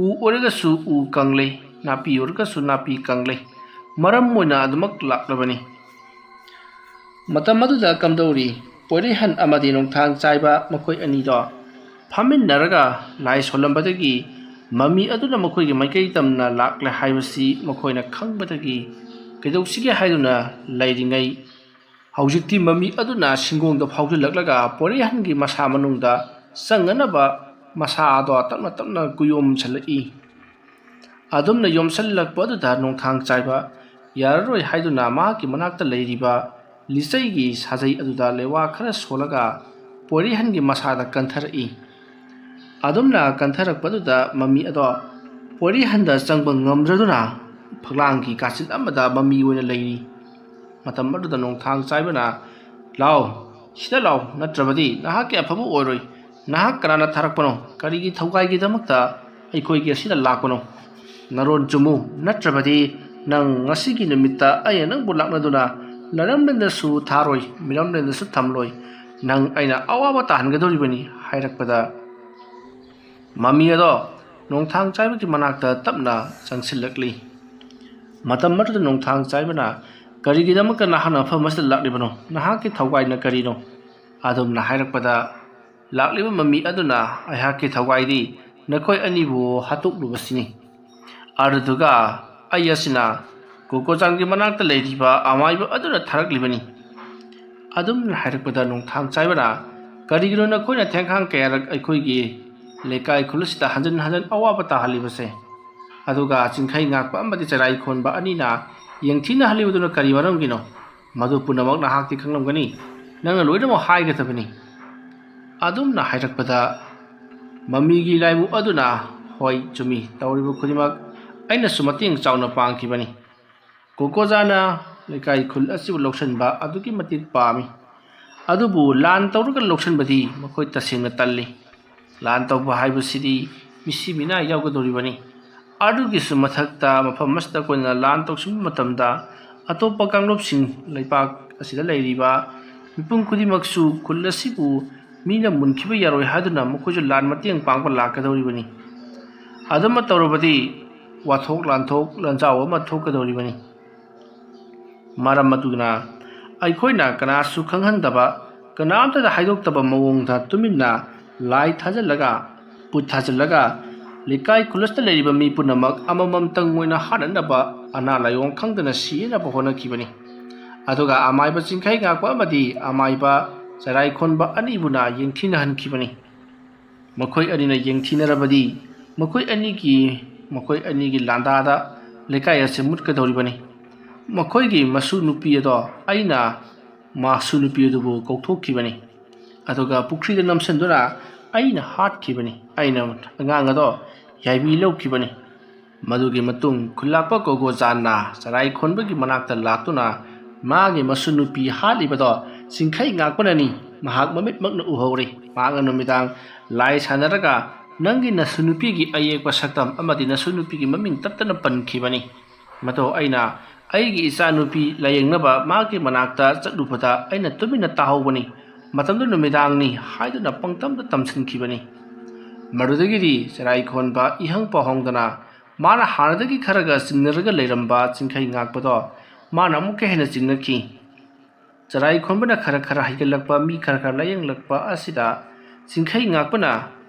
ꯎ ꯑꯣꯏꯔꯒꯁꯨ ꯎ ꯀꯪꯂꯩ, ꯅꯥꯄꯤ ꯑꯣꯏꯔꯒꯁꯨ ꯅꯥꯄꯤ ꯀꯪꯂꯩ, ꯃꯔꯝ ꯑꯣꯏꯅ ꯑꯗꯨꯃꯛ ꯂꯥꯛꯂꯕꯅꯤ꯫ ꯃꯇꯝ ꯑꯗꯨꯗ ꯀꯝꯗꯧꯔꯤ ꯄꯣꯏꯔꯩꯍꯟ ꯑꯃꯗꯤ ꯅꯣꯡꯊꯥꯡ ꯆꯥꯏꯕ ꯃꯈꯣꯏ ꯑꯅꯤꯗꯣ ꯐꯝꯃꯤꯟꯅꯔꯒ ꯂꯥꯏ ꯁꯣꯜꯂꯝꯕꯗꯒꯤ ꯃꯃꯤ ꯑꯗꯨꯅ ꯃꯈꯣꯏꯒꯤ ꯃꯥꯏꯀꯩ ꯇꯝꯅ ꯂꯥꯛꯂꯦ ꯍꯥꯏꯕꯁꯤ ꯃꯈꯣꯏꯅ ꯈꯪꯕꯗꯒꯤ ꯀꯩꯗꯧꯁꯤꯒꯦ ꯍꯥꯏꯗꯨꯅ ꯂꯩꯔꯤꯉꯩ ꯍꯧꯖꯤꯛꯇꯤ ꯃꯃꯤ ꯑꯗꯨꯅ ꯁꯤꯡꯒꯣꯡꯗ ꯐꯥꯎꯖꯤꯜꯂꯛꯂꯒ ꯄꯣꯏꯔꯩꯍꯟꯒꯤ ꯃꯁꯥ ꯃꯅꯨꯡꯗ ꯆꯪꯅꯅꯕ ꯃꯁꯥ ꯑꯗꯣ ꯇꯞꯅ ꯇꯞꯅ ꯀꯨꯌꯣꯝꯁꯜꯂꯛꯏ꯫ ꯑꯗꯨꯝꯅ ꯌꯣꯝꯁꯜꯂꯛꯄ ꯑꯗꯨꯗ ꯅꯣꯡꯊꯥꯡ ꯆꯥꯏꯕ ꯌꯥꯔꯔꯣꯏ ꯍꯥꯏꯗꯨꯅ ꯃꯍꯥꯛꯀꯤ ꯃꯅꯥꯛꯇ ꯂꯩꯔꯤꯕ ꯂꯤꯆꯩꯒꯤ ꯁꯥꯖꯩ ꯑꯗꯨꯗ ꯂꯩꯋꯥ ꯈꯔ ꯁꯣꯜꯂꯒ ꯄꯣꯏꯔꯩꯍꯟꯒꯤ ꯃꯁꯥꯗ ꯀꯟꯊꯔꯛꯏ꯫ ꯑꯗꯨꯝꯅ ꯀꯟꯊꯔꯛꯄꯗꯨꯗ ꯃꯃꯤ ꯑꯗꯣ ꯄꯣꯏꯔꯩꯍꯟꯗ ꯆꯪꯕ ꯉꯝꯗ꯭ꯔꯗꯨꯅ ꯐꯛꯂꯥꯡꯒꯤ ꯀꯥꯆꯤꯟ ꯑꯃꯗ ꯃꯃꯤ ꯑꯣꯏꯅ ꯂꯩꯔꯤ꯫ ꯃꯇꯝ ꯑꯗꯨꯗ ꯅꯣꯡꯊꯥꯡ ꯆꯥꯏꯕꯅ ꯂꯥꯎ ꯁꯤꯗ ꯂꯥꯎ, ꯅꯠꯇ꯭ꯔꯕꯗꯤ ꯅꯍꯥꯛꯀꯤ ꯑꯐꯕ ꯑꯣꯏꯔꯣꯏ, ꯅꯍꯥꯛ ꯀꯅꯥꯅ ꯊꯥꯔꯛꯄꯅꯣ, ꯀꯔꯤꯒꯤ ꯊꯧꯒꯥꯏꯒꯤꯗꯃꯛꯇ ꯑꯩꯈꯣꯏꯒꯤ ꯑꯁꯤꯗ ꯂꯥꯛꯄꯅꯣ, ꯅꯔꯣꯟ ꯆꯨꯝꯃꯨ, ꯅꯠꯇ꯭ꯔꯕꯗꯤ ꯅꯪ ꯉꯁꯤꯒꯤ ꯅꯨꯃꯤꯠꯇ ꯑꯩꯅ ꯅꯪꯕꯨ ꯂꯥꯛꯅꯗꯨꯅ ꯂꯩꯔꯝꯂꯦꯟꯗꯁꯨ ꯊꯥꯔꯣꯏ, ꯃꯤꯔꯝꯂꯦꯟꯗꯁꯨ ꯊꯝꯂꯣꯏ, ꯅꯪ ꯑꯩꯅ ꯑꯋꯥꯕ ꯇꯥꯍꯟꯒꯗꯧꯔꯤꯕꯅꯤ ꯍꯥꯏꯔꯛꯄꯗ ꯃꯃꯤ ꯑꯗꯣ ꯅꯣꯡꯊꯥꯡ ꯆꯥꯏꯕꯒꯤ ꯃꯅꯥꯛꯇ ꯇꯞꯅ ꯆꯪꯁꯤꯜꯂꯛꯂꯤ꯫ ꯃꯇꯝ ꯑꯗꯨꯗ ꯅꯣꯡꯊꯥꯡ ꯆꯥꯏꯕꯅ ꯀꯔꯤꯒꯤꯗꯃꯛꯇ ꯅꯍꯥꯛꯅ ꯃꯐꯝ ꯑꯁꯤꯗ ꯂꯥꯛꯂꯤꯕꯅꯣ, ꯅꯍꯥꯛꯀꯤ ꯊꯧꯒꯥꯏꯅ ꯀꯔꯤꯅꯣ? ꯑꯗꯨꯝꯅ ꯍꯥꯏꯔꯛꯄꯗ ꯂꯥꯛꯂꯤꯕ ꯃꯃꯤ ꯑꯗꯨꯅ ꯑꯩꯍꯥꯛꯀꯤ ꯊꯧꯒꯥꯏꯗꯤ ꯅꯈꯣꯏ ꯑꯅꯤꯕꯨ ꯍꯥꯠꯇꯣꯛꯂꯨꯕꯁꯤꯅꯤ, ꯑꯗꯨꯗꯨꯒ ꯑꯩ ꯑꯁꯤꯅ ꯀꯣꯀꯣꯖꯥꯟꯒꯤ ꯃꯅꯥꯛꯇ ꯂꯩꯔꯤꯕ ꯑꯃꯥꯏꯕ ꯑꯗꯨꯅ ꯊꯥꯔꯛꯂꯤꯕꯅꯤ꯫ ꯑꯗꯨꯝꯅ ꯍꯥꯏꯔꯛꯄꯗ ꯅꯣꯡꯊꯥꯡ ꯆꯥꯏꯕꯅ ꯀꯔꯤꯒꯤꯅꯣ ꯅꯈꯣꯏꯅ ꯊꯦꯡꯈꯥꯡ ꯀꯌꯥꯔꯛ ꯑꯩꯈꯣꯏꯒꯤ ꯂꯩꯀꯥꯏ ꯈꯨꯜ ꯑꯁꯤꯗ ꯍꯟꯖꯤꯟ ꯍꯟꯖꯤꯟ ꯑꯋꯥꯕ ꯇꯥꯍꯜꯂꯤꯕꯁꯦ? ꯑꯗꯨꯒ ꯆꯤꯡꯈꯩ ꯉꯥꯛꯄ ꯑꯃꯗꯤ ꯆꯔꯥꯏ ꯈꯣꯟꯕ ꯑꯅꯤꯅ ꯌꯦꯡꯊꯤꯅ ꯍꯜꯂꯤꯕꯗꯨꯅ ꯀꯔꯤ ꯃꯔꯝꯒꯤꯅꯣ ꯃꯗꯨ ꯄꯨꯝꯅꯃꯛ ꯅꯍꯥꯛꯇꯤ ꯈꯪꯂꯝꯒꯅꯤ ꯅꯪꯅ ꯂꯣꯏꯅꯃꯛ ꯍꯥꯏꯒꯗꯕꯅꯤ ꯑꯗꯨꯝꯅ ꯍꯥꯏꯔꯛꯄꯗ ꯃꯃꯤꯒꯤ ꯂꯥꯏꯃꯨ ꯑꯗꯨꯅ ꯍꯣꯏ ꯆꯨꯝꯃꯤ ꯇꯧꯔꯤꯕ ꯈꯨꯗꯤꯡꯃꯛ ꯑꯩꯅꯁꯨ ꯃꯇꯦꯡ ꯆꯥꯎꯅ ꯄꯥꯡꯈꯤꯕꯅꯤ ꯀꯣꯀꯣꯖꯥꯅ ꯂꯩꯀꯥꯏ ꯈꯨꯜ ꯑꯁꯤꯕꯨ ꯂꯧꯁꯤꯟꯕ ꯑꯗꯨꯛꯀꯤ ꯃꯇꯤꯛ ꯄꯥꯝꯃꯤ ꯑꯗꯨꯕꯨ ꯂꯥꯟ ꯇꯧꯔꯒ ꯂꯧꯁꯤꯟꯕꯗꯤ ꯃꯈꯣꯏ ꯇꯁꯦꯡꯅ ꯇꯜꯂꯤ ꯂꯥꯟ ꯇꯧꯕ ꯍꯥꯏꯕꯁꯤꯗꯤ ꯃꯤꯁꯤ ꯃꯤꯅꯥꯏ ꯌꯥꯎꯒꯗꯧꯔꯤꯕꯅꯤ ꯑꯗꯨꯒꯤꯁꯨ ꯃꯊꯛꯇ ꯃꯐꯝ ꯑꯁꯤꯗ ꯑꯩꯈꯣꯏꯅ ꯂꯥꯟ ꯇꯧꯁꯤꯟꯕ ꯃꯇꯝꯗ ꯑꯇꯣꯞꯄ ꯀꯥꯡꯂꯨꯞꯁꯤꯡ ꯂꯩꯄꯥꯛ ꯑꯁꯤꯗ ꯂꯩꯔꯤꯕ ꯃꯤꯄꯨꯝ ꯈꯨꯗꯤꯡꯃꯛꯁꯨ ꯈꯨꯜ ꯑꯁꯤꯕꯨ ꯃꯤꯅ ꯃꯨꯟꯈꯤꯕ ꯌꯥꯔꯣꯏ ꯍꯥꯏꯗꯨꯅ ꯃꯈꯣꯏꯁꯨ ꯂꯥꯟ ꯃꯇꯦꯡ ꯄꯥꯡꯕ ꯂꯥꯛꯀꯗꯧꯔꯤꯕꯅꯤ ꯑꯗꯨꯝꯅ ꯇꯧꯔꯕꯗꯤ ꯋꯥꯊꯣꯛ ꯂꯥꯟꯊꯣꯛ ꯂꯥꯟꯖꯥꯎ ꯑꯃ ꯊꯣꯛꯀꯗꯧꯔꯤꯕꯅꯤ ꯃꯔꯝ ꯑꯗꯨꯅ ꯑꯩꯈꯣꯏꯅ ꯀꯅꯥꯁꯨ ꯈꯪꯍꯟꯗꯕ ꯀꯅꯥꯝꯇꯗ ꯍꯥꯏꯗꯣꯛꯇꯕ ꯃꯑꯣꯡꯗ ꯇꯨꯃꯤꯟꯅ ꯂꯥꯏ ꯊꯥꯖꯤꯜꯂꯒ ꯄꯨꯠ ꯊꯥꯖꯤꯜꯂꯒ ꯂꯩꯀꯥꯏ ꯈꯨꯜꯂꯁꯇ ꯂꯩꯔꯤꯕ ꯃꯤ ꯄꯨꯝꯅꯃꯛ ꯑꯃꯃꯝꯇꯪ ꯑꯣꯏꯅ ꯍꯥꯠꯅꯅꯕ ꯑꯅꯥ ꯂꯥꯏꯑꯣꯡ ꯈꯪꯗꯅ ꯁꯤꯅꯕ ꯍꯣꯠꯅꯈꯤꯕꯅꯤ ꯑꯗꯨꯒ ꯑꯃꯥꯏꯕ ꯆꯤꯡꯈꯩ ꯉꯥꯛꯄ ꯑꯃꯗꯤ ꯑꯃꯥꯏꯕ ꯆꯔꯥꯏ ꯈꯣꯟꯕ ꯑꯅꯤꯕꯨꯅ ꯌꯦꯡꯊꯤꯅꯍꯟꯈꯤꯕꯅꯤ ꯃꯈꯣꯏ ꯑꯅꯤꯅ ꯌꯦꯡꯊꯤꯅꯔꯕꯗꯤ ꯃꯈꯣꯏ ꯑꯅꯤꯒꯤ ꯂꯥꯟꯗꯥꯗ ꯂꯩꯀꯥꯏ ꯑꯁꯤ ꯃꯨꯠꯀꯗꯧꯔꯤꯕꯅꯤ ꯃꯈꯣꯏꯒꯤ ꯃꯁꯨ ꯅꯨꯄꯤ ꯑꯗꯣ ꯑꯩꯅ ꯃꯁꯨ ꯅꯨꯄꯤ ꯑꯗꯨꯕꯨ ꯀꯧꯊꯣꯛꯈꯤꯕꯅꯤ ꯑꯗꯨꯒ ꯄꯨꯈ꯭ꯔꯤꯗ ꯅꯝꯁꯤꯟꯗꯨꯅ ꯑꯩꯅ ꯍꯥꯠꯈꯤꯕꯅꯤ ꯑꯩꯅ ꯑꯉꯥꯡ ꯑꯗꯣ ꯌꯥꯏꯕꯤ ꯂꯧꯈꯤꯕꯅꯤ ꯃꯗꯨꯒꯤ ꯃꯇꯨꯡ ꯈꯨꯜꯂꯥꯛꯄ ꯀꯣꯀꯣꯖꯥꯟꯅ ꯆꯔꯥꯏ ꯈꯣꯟꯕꯒꯤ ꯃꯅꯥꯛꯇ ꯂꯥꯛꯇꯨꯅ ꯃꯥꯒꯤ ꯃꯁꯨ ꯅꯨꯄꯤ ꯍꯥꯠꯂꯤꯕꯗꯣ ꯆꯤꯡꯈꯩ ꯉꯥꯛꯄꯅꯅꯤ ꯃꯍꯥꯛ ꯃꯃꯤꯠꯃꯛꯅ ꯎꯍꯧꯔꯤ ꯃꯍꯥꯛꯅ ꯅꯨꯃꯤꯗꯥꯡ ꯂꯥꯏ ꯁꯥꯟꯅꯔꯒ ꯅꯪꯒꯤ ꯅꯁꯨ ꯅꯨꯄꯤꯒꯤ ꯑꯌꯦꯛꯄ ꯁꯛꯇꯝ ꯑꯃꯗꯤ ꯅꯁꯨ ꯅꯨꯄꯤꯒꯤ ꯃꯃꯤꯡ ꯇꯞꯇꯅ ꯄꯟꯈꯤꯕꯅꯤ ꯃꯗꯣ ꯑꯩꯅ ꯑꯩꯒꯤ ꯏꯆꯥꯅꯨꯄꯤ ꯂꯥꯌꯦꯡꯅꯕ ꯃꯥꯒꯤ ꯃꯅꯥꯛꯇ ꯆꯠꯂꯨꯕꯗ ꯑꯩꯅ ꯇꯨꯃꯤꯟꯅ ꯇꯥꯍꯧꯕꯅꯤ ꯃꯇꯝꯗꯨ ꯅꯨꯃꯤꯗꯥꯡꯅꯤ ꯍꯥꯏꯗꯨꯅ ꯄꯪꯇꯝꯗ ꯇꯝꯁꯤꯟꯈꯤꯕꯅꯤ ꯃꯗꯨꯗꯒꯤꯗꯤ ꯆꯔꯥꯏ ꯈꯣꯟꯕ ꯏꯍꯪ ꯄꯥꯎꯍꯪꯗꯅ ꯃꯥꯅ ꯍꯥꯟꯅꯗꯒꯤ ꯈꯔꯒ ꯆꯤꯡꯅꯔꯒ ꯂꯩꯔꯝꯕ ꯆꯤꯡꯈꯩ ꯉꯥꯛꯄꯗꯣ ꯃꯥꯅ ꯑꯃꯨꯛꯀ ꯍꯦꯟꯅ ꯆꯤꯡꯅꯈꯤ ꯆꯔꯥꯏ ꯈꯣꯟꯕꯅ ꯈꯔ ꯍꯩꯒꯠꯂꯛꯄ ꯃꯤ ꯈꯔ ꯂꯥꯌꯦꯡꯂꯛꯄ ꯑꯁꯤꯗ ꯆꯤꯡꯈꯩ ꯉꯥꯛꯄꯅ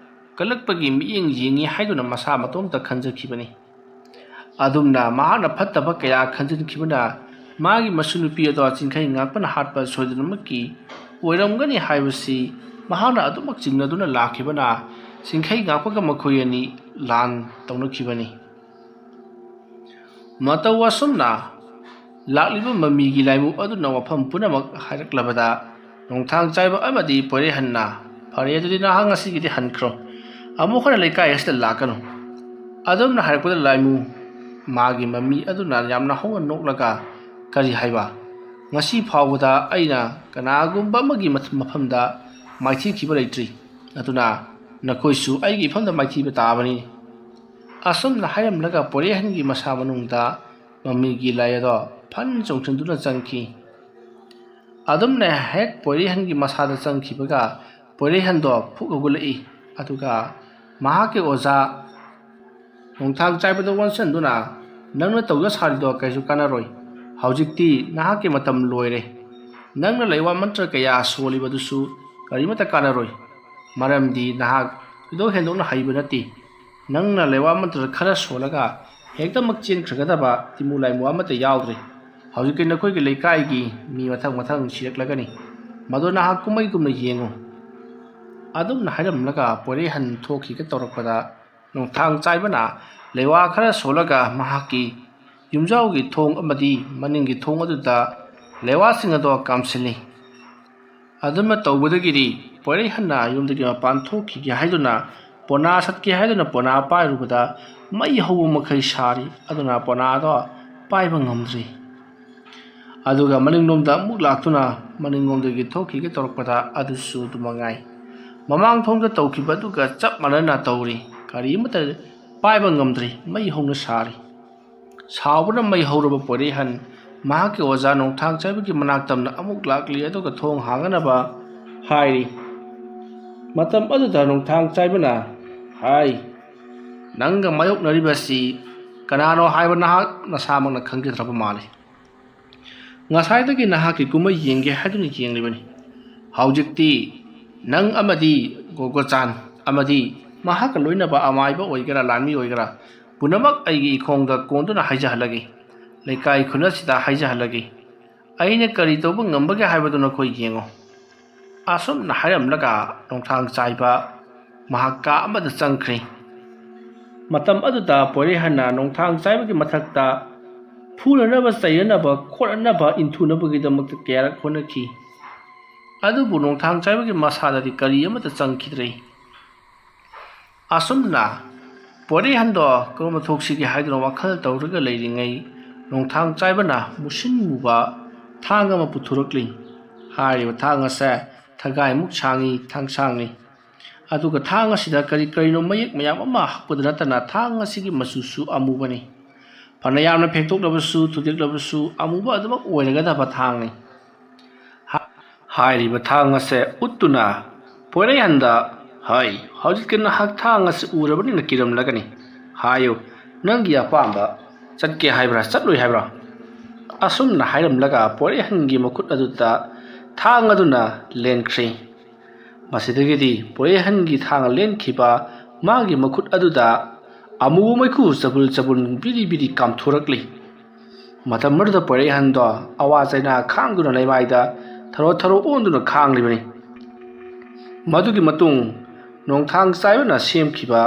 ꯀꯜꯂꯛꯄꯒꯤ ꯃꯤꯠꯌꯦꯡ ꯌꯦꯡꯉꯤ ꯍꯥꯏꯗꯨꯅ ꯃꯁꯥ ꯃꯇꯣꯝꯇ ꯈꯟꯖꯈꯤꯕꯅꯤ ꯑꯗꯨꯝꯅ ꯃꯍꯥꯛꯅ ꯐꯠꯇꯕ ꯀꯌꯥ ꯈꯟꯖꯤꯟꯈꯤꯕꯅ ꯃꯥꯒꯤ ꯃꯁꯨ ꯅꯨꯄꯤ ꯑꯗꯣ ꯆꯤꯡꯈꯩ ꯉꯥꯛꯄꯅ ꯍꯥꯠꯄ ꯁꯣꯏꯗꯅꯃꯛꯀꯤ ꯑꯣꯏꯔꯝꯒꯅꯤ ꯍꯥꯏꯕꯁꯤ ꯃꯍꯥꯛꯅ ꯑꯗꯨꯃꯛ ꯆꯤꯡꯅꯗꯨꯅ ꯂꯥꯛꯈꯤꯕꯅ ꯆꯤꯡꯈꯩ ꯉꯥꯛꯄꯒ ꯃꯈꯣꯏ ꯑꯅꯤ ꯂꯥꯟ ꯇꯧꯅꯈꯤꯕꯅꯤ ꯃꯇꯧ ꯑꯁꯨꯝꯅ ꯂꯥꯛꯂꯤꯕ ꯃꯃꯤꯒꯤ ꯂꯥꯏꯃꯨ ꯑꯗꯨꯅ ꯋꯥꯐꯝ ꯄꯨꯝꯅꯃꯛ ꯍꯥꯏꯔꯛꯂꯕꯗ ꯅꯣꯡꯊꯥꯡ ꯆꯥꯏꯕ ꯑꯃꯗꯤ ꯄꯣꯏꯔꯩꯍꯟꯅ ꯐꯔꯦ ꯑꯗꯨꯗꯤ ꯅꯍꯥꯛ ꯉꯁꯤꯒꯤꯗꯤ ꯍꯟꯈ꯭ꯔꯣ ꯑꯃꯨꯛ ꯍꯟꯅ ꯂꯩꯀꯥꯏ ꯑꯁꯤꯗ ꯂꯥꯛꯀꯅꯨ ꯑꯗꯨꯝꯅ ꯍꯥꯏꯔꯛꯄꯗ ꯂꯥꯏꯃꯨ ꯃꯥꯒꯤ ꯃꯃꯤ ꯑꯗꯨꯅ ꯌꯥꯝꯅ ꯍꯧꯅ ꯅꯣꯛꯂꯒ ꯀꯔꯤ ꯍꯥꯏꯕ ꯉꯁꯤ ꯐꯥꯎꯕꯗ ꯑꯩꯅ ꯀꯅꯥꯒꯨꯝꯕ ꯑꯃꯒꯤ ꯃꯐꯝꯗ ꯃꯥꯏꯊꯤꯈꯤꯕ ꯂꯩꯇ꯭ꯔꯤ ꯑꯗꯨꯅ ꯅꯈꯣꯏꯁꯨ ꯑꯩꯒꯤ ꯏꯐꯝꯗ ꯃꯥꯏꯊꯤꯕ ꯇꯥꯕꯅꯤ ꯑꯁꯨꯝꯅ ꯍꯥꯏꯔꯝꯂꯒ ꯄꯣꯏꯔꯩꯍꯟꯒꯤ ꯃꯁꯥ ꯃꯅꯨꯡꯗ ꯃꯃꯤꯒꯤ ꯂꯥꯏ ꯑꯗꯣ ꯐꯟ ꯆꯣꯡꯁꯤꯟꯗꯨꯅ ꯆꯪꯈꯤ ꯑꯗꯨꯝꯅ ꯍꯦꯛ ꯄꯣꯏꯔꯩꯍꯟꯒꯤ ꯃꯁꯥꯗ ꯆꯪꯈꯤꯕꯒ ꯄꯣꯏꯔꯩꯍꯟꯗꯣ ꯐꯨꯛ ꯍꯧꯒꯠꯂꯛꯏ ꯑꯗꯨꯒ ꯃꯍꯥꯛꯀꯤ ꯑꯣꯖꯥ ꯅꯣꯡꯊꯥꯡ ꯆꯥꯏꯕꯗ ꯑꯣꯟꯁꯤꯟꯗꯨꯅ ꯅꯪꯅ ꯇꯧꯖ ꯁꯥꯔꯤꯗꯣ ꯀꯩꯁꯨ ꯀꯥꯟꯅꯔꯣꯏ ꯍꯧꯖꯤꯛꯇꯤ ꯅꯍꯥꯛꯀꯤ ꯃꯇꯝ ꯂꯣꯏꯔꯦ ꯅꯪꯅ ꯂꯩꯋꯥ ꯃꯟꯇ꯭ꯔ ꯀꯌꯥ ꯁꯣꯜꯂꯤꯕꯗꯨꯁꯨ ꯀꯔꯤꯃꯠꯇ ꯀꯥꯟꯅꯔꯣꯏ ꯃꯔꯝꯗꯤ ꯅꯍꯥꯛ ꯊꯣꯏꯗꯣꯛ ꯍꯦꯟꯗꯣꯛꯅ ꯍꯩꯕ ꯅꯠꯇꯦ ꯅꯪꯅ ꯂꯩꯋꯥ ꯃꯟꯇ꯭ꯔ ꯈꯔ ꯁꯣꯜꯂꯒ ꯍꯦꯛꯇꯃꯛ ꯆꯦꯟꯈ꯭ꯔꯒꯗꯕ ꯇꯤꯃꯨ ꯂꯥꯏꯃꯨ ꯑꯃꯠꯇ ꯌꯥꯎꯗ꯭ꯔꯦ ꯍꯧꯖꯤꯛꯀꯤ ꯅꯈꯣꯏꯒꯤ ꯂꯩꯀꯥꯏꯒꯤ ꯃꯤ ꯃꯊꯪ ꯁꯤꯔꯛꯂꯒꯅꯤ ꯃꯗꯨ ꯅꯍꯥꯛ ꯀꯨꯝꯃꯩꯒꯨꯝꯅ ꯌꯦꯡꯉꯨ ꯑꯗꯨꯝꯅ ꯍꯥꯏꯔꯝꯂꯒ ꯄꯣꯏꯔꯩꯍꯟ ꯊꯣꯛꯈꯤꯒ ꯇꯧꯔꯛꯄꯗ ꯅꯣꯡꯊꯥꯡ ꯆꯥꯏꯕꯅ ꯂꯩꯋꯥ ꯈꯔ ꯁꯣꯜꯂꯒ ꯃꯍꯥꯛꯀꯤ ꯌꯨꯝꯖꯥꯎꯒꯤ ꯊꯣꯡ ꯑꯃꯗꯤ ꯃꯅꯤꯡꯒꯤ ꯊꯣꯡ ꯑꯗꯨꯗ ꯂꯩꯋꯥꯁꯤꯡ ꯑꯗꯣ ꯀꯥꯝꯁꯤꯜꯂꯤ ꯑꯗꯨꯝꯅ ꯇꯧꯕꯗꯒꯤꯗꯤ ꯄꯣꯏꯔꯩꯍꯟꯅ ꯌꯨꯝꯗꯒꯤ ꯃꯄꯥꯟ ꯊꯣꯛꯈꯤꯒꯦ ꯍꯥꯏꯗꯨꯅ ꯄꯣꯅꯥ ꯁꯠꯀꯦ ꯍꯥꯏꯗꯨꯅ ꯄꯣꯅꯥ ꯄꯥꯏꯔꯨꯕꯗ ꯃꯩ ꯍꯧꯕ ꯃꯈꯩ ꯁꯥꯔꯤ ꯑꯗꯨꯅ ꯄꯣꯅꯥꯗꯣ ꯄꯥꯏꯕ ꯉꯝꯗ꯭ꯔꯤ ꯑꯗꯨꯒ ꯃꯅꯤꯡꯂꯣꯝꯗ ꯑꯃꯨꯛ ꯂꯥꯛꯇꯨꯅ ꯃꯅꯤꯡꯂꯣꯝꯗꯒꯤ ꯊꯣꯛꯈꯤꯒꯦ ꯇꯧꯔꯛꯄꯗ ꯑꯗꯨꯁꯨ ꯑꯗꯨꯃꯉꯥꯏ ꯃꯃꯥꯡ ꯊꯣꯡꯗ ꯇꯧꯈꯤꯕ ꯑꯗꯨꯒ ꯆꯞ ꯃꯥꯟꯅꯅ ꯇꯧꯔꯤ ꯀꯔꯤꯃꯠꯇ ꯄꯥꯏꯕ ꯉꯝꯗ꯭ꯔꯤ ꯃꯩ ꯍꯧꯅ ꯁꯥꯔꯤ ꯁꯥꯎꯕꯅ ꯃꯩ ꯍꯧꯔꯕ ꯄꯣꯏꯔꯩꯍꯟ ꯃꯍꯥꯛꯀꯤ ꯑꯣꯖꯥ ꯅꯣꯡꯊꯥꯡ ꯆꯥꯏꯕꯒꯤ ꯃꯅꯥꯛꯇꯝꯅ ꯑꯃꯨꯛ ꯂꯥꯛꯂꯤ ꯑꯗꯨꯒ ꯊꯣꯡ ꯍꯥꯡꯅꯅꯕ ꯍꯥꯏꯔꯤ ꯃꯇꯝ ꯑꯗꯨꯗ ꯅꯣꯡꯊꯥꯡ ꯆꯥꯏꯕꯅ ꯍꯥꯏ ꯅꯪꯒ ꯃꯥꯌꯣꯛꯅꯔꯤꯕꯁꯤ ꯀꯅꯥꯅꯣ ꯍꯥꯏꯕ ꯅꯍꯥꯛ ꯅꯁꯥꯃꯛꯅ ꯈꯪꯖꯗ꯭ꯔꯕ ꯃꯥꯜꯂꯤ ꯉꯁꯥꯏꯗꯒꯤ ꯅꯍꯥꯛꯀꯤ ꯀꯨꯝꯃꯩ ꯌꯦꯡꯒꯦ ꯍꯥꯏꯗꯨꯅ ꯌꯦꯡꯂꯤꯕꯅꯤ ꯍꯧꯖꯤꯛꯇꯤ ꯅꯪ ꯑꯃꯗꯤ ꯀꯣꯀꯣꯖꯥꯟ ꯑꯃꯗꯤ ꯃꯍꯥꯛꯀ ꯂꯣꯏꯅꯕ ꯑꯃꯥꯏꯕ ꯑꯣꯏꯒꯦꯔꯥ ꯂꯥꯟꯃꯤ ꯑꯣꯏꯒꯦꯔꯥ ꯄꯨꯝꯅꯃꯛ ꯑꯩꯒꯤ ꯏꯈꯣꯡꯗ ꯀꯣꯟꯗꯨꯅ ꯍꯥꯏꯖꯍꯜꯂꯒꯦ ꯂꯩꯀꯥꯏ ꯈꯨꯜ ꯑꯁꯤꯗ ꯍꯥꯏꯖꯍꯜꯂꯒꯦ ꯑꯩꯅ ꯀꯔꯤ ꯇꯧꯕ ꯉꯝꯕꯒꯦ ꯍꯥꯏꯕꯗꯨ ꯅꯈꯣꯏ ꯌꯦꯡꯉꯣ ꯑꯁꯨꯝꯅ ꯍꯥꯏꯔꯝꯂꯒ ꯅꯣꯡꯊꯥꯡ ꯆꯥꯏꯕ ꯃꯍꯥꯛ ꯀꯥ ꯑꯃꯗ ꯆꯪꯈ꯭ꯔꯦ matam aduda poirehana nongthang chaibagi mathakta phulanaba chayanaba khoranaba inthunabagidamata kyarak honaki adubu nongthang chaibagi masadadi kari amata changkhidrei asumna poirehando koma thoksigi haidro wakhal tawraga leiringai nongthang chaibana musin muba thang ama puthurakli hariba thang asa thagai muk changi thang sangni aduga thang asida kari karino mayek mayam ama hakpadana tana thang asigi masusu amubani panayamna phektoklabasu thudiklabasu amuba adumak oiragadaba thangni hariba thang ase uttuna poirehanda hai hojikna hak thang ase urabani na kiram lagani hayo nangi apamba chatke haibra chatloi haibra asumna hairam laga poirehangi makut aduta thang aduna lenkhri masidagidi poirehangi thang lenkhiba magi makut aduda amu maiku chabul chabul biri biri kamthurakli matammarda poirehando awazaina khangduna leimaida tharo tharo onduna khanglibani madugi matung nongthang chaibana semkhiba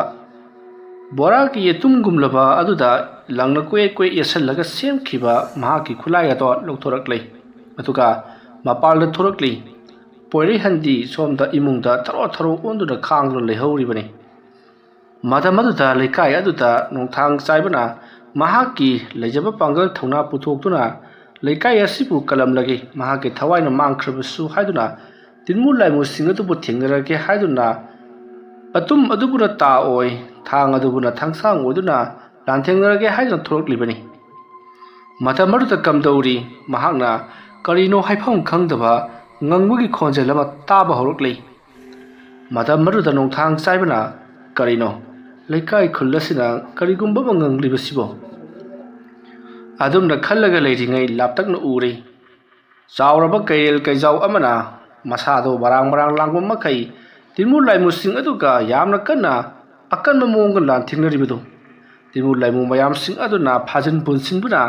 bora ki yetumgumlaba aduda langna kwe kwe yesallaga semkhiba mahaki khulai ato lokthoraklei atuga mapalda thorakli poirehandi somda imungda tharo tharo onduna khanglo lehauribani madamaduda lekai aduda nongthang chaibana mahaki lejaba pangal thona puthoktuna lekai asibu kalam lagi mahaki thawaina mangkhrabasu haiduna tinmu laimu singatubu thengnarage haiduna atum adubuna ta oi thang adubuna thangsang oduna lanthengnarage haiduna thoroklibani matamaruda kamdauri mahakna karino haifam khangdaba ngangbugi khonjelama taba horoklei matamaruda nongthang chaibana karino lekai khullasina karigumba manganglibasibo adumna khallaga leiringai laptakna uri chauraba kairel kaijau amana masado barang barang langum makai tinmu laimu sing aduga yamna kana akanma monga lanthingnaribadu tinmu laimu mayam sing aduna phajin bunsinbuna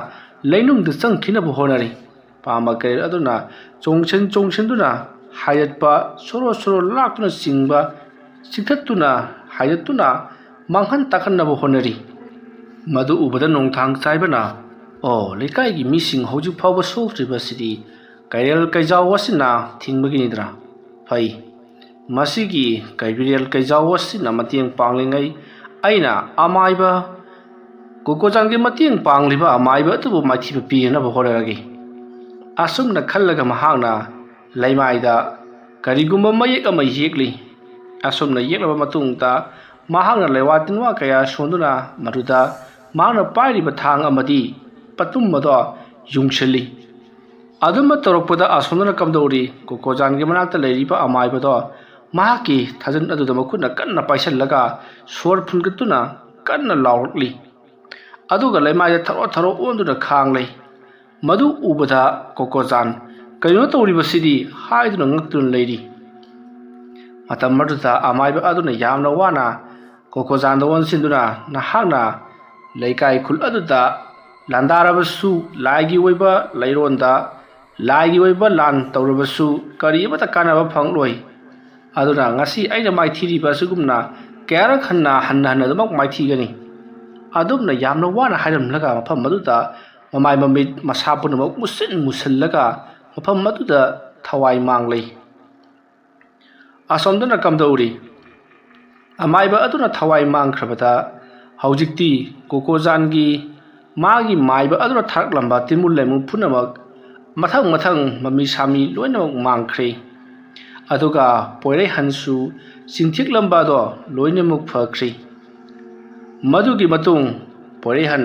leinung de changkhina bu honari pama kairel aduna chongchen duna hayatpa soro soro lakna singba sikhatuna hayatuna manghan takhanna bu honari madu ubada nongthang chaibana o lekai gi mising hoju phawba sofribasidi kairel kaijau wasina thingbaginidra phai masigi kaibirel kaijau wasina matiang panglingai aina amaiba kokojangi matiang pangliba amaiba tubu mathiba pina ba horaragi asumna khallaga mahangna laimaida karigumba mayek ama yekli asumna yeklaba matungta mahangna lewatinwa kaya sonduna maruda mahangna pairiba thang amadi patum mado yungshali aduma torokpada asomna kamdauri kokojangi manakta leiriba amaibado mahaki thajan aduda makuna kanna paisallaga sor phungatuna kanna laurli aduga leimaya tharo tharo onduna khanglei madu ubada kokojan kaino tawribasidi haiduna ngaktun leiri matammaduda amaiba aduna yamna wana kokojan dawon sinduna nahana leikai khul aduda landarabasu laigi oiba leironda laigi oiba lan tawrabasu kari amata kanaba phangloi aduna ngasi aina maithiriba sugumna kayara khanna hanna damak maithigani adumna yamna wana hairamlaga mafam maduda mamai mamit masapuna mak musallaga mafam maduda thawai manglei asomdana kamdauri amaiba aduna thawai mangkhrabada haujikti kokojangi magi maiba aduna thaklamba timul lemu phunamak mathang mami sami loinamak mangkhre aduga poirehansu singthik lamba do loinamuk phakri madugi matung poirehan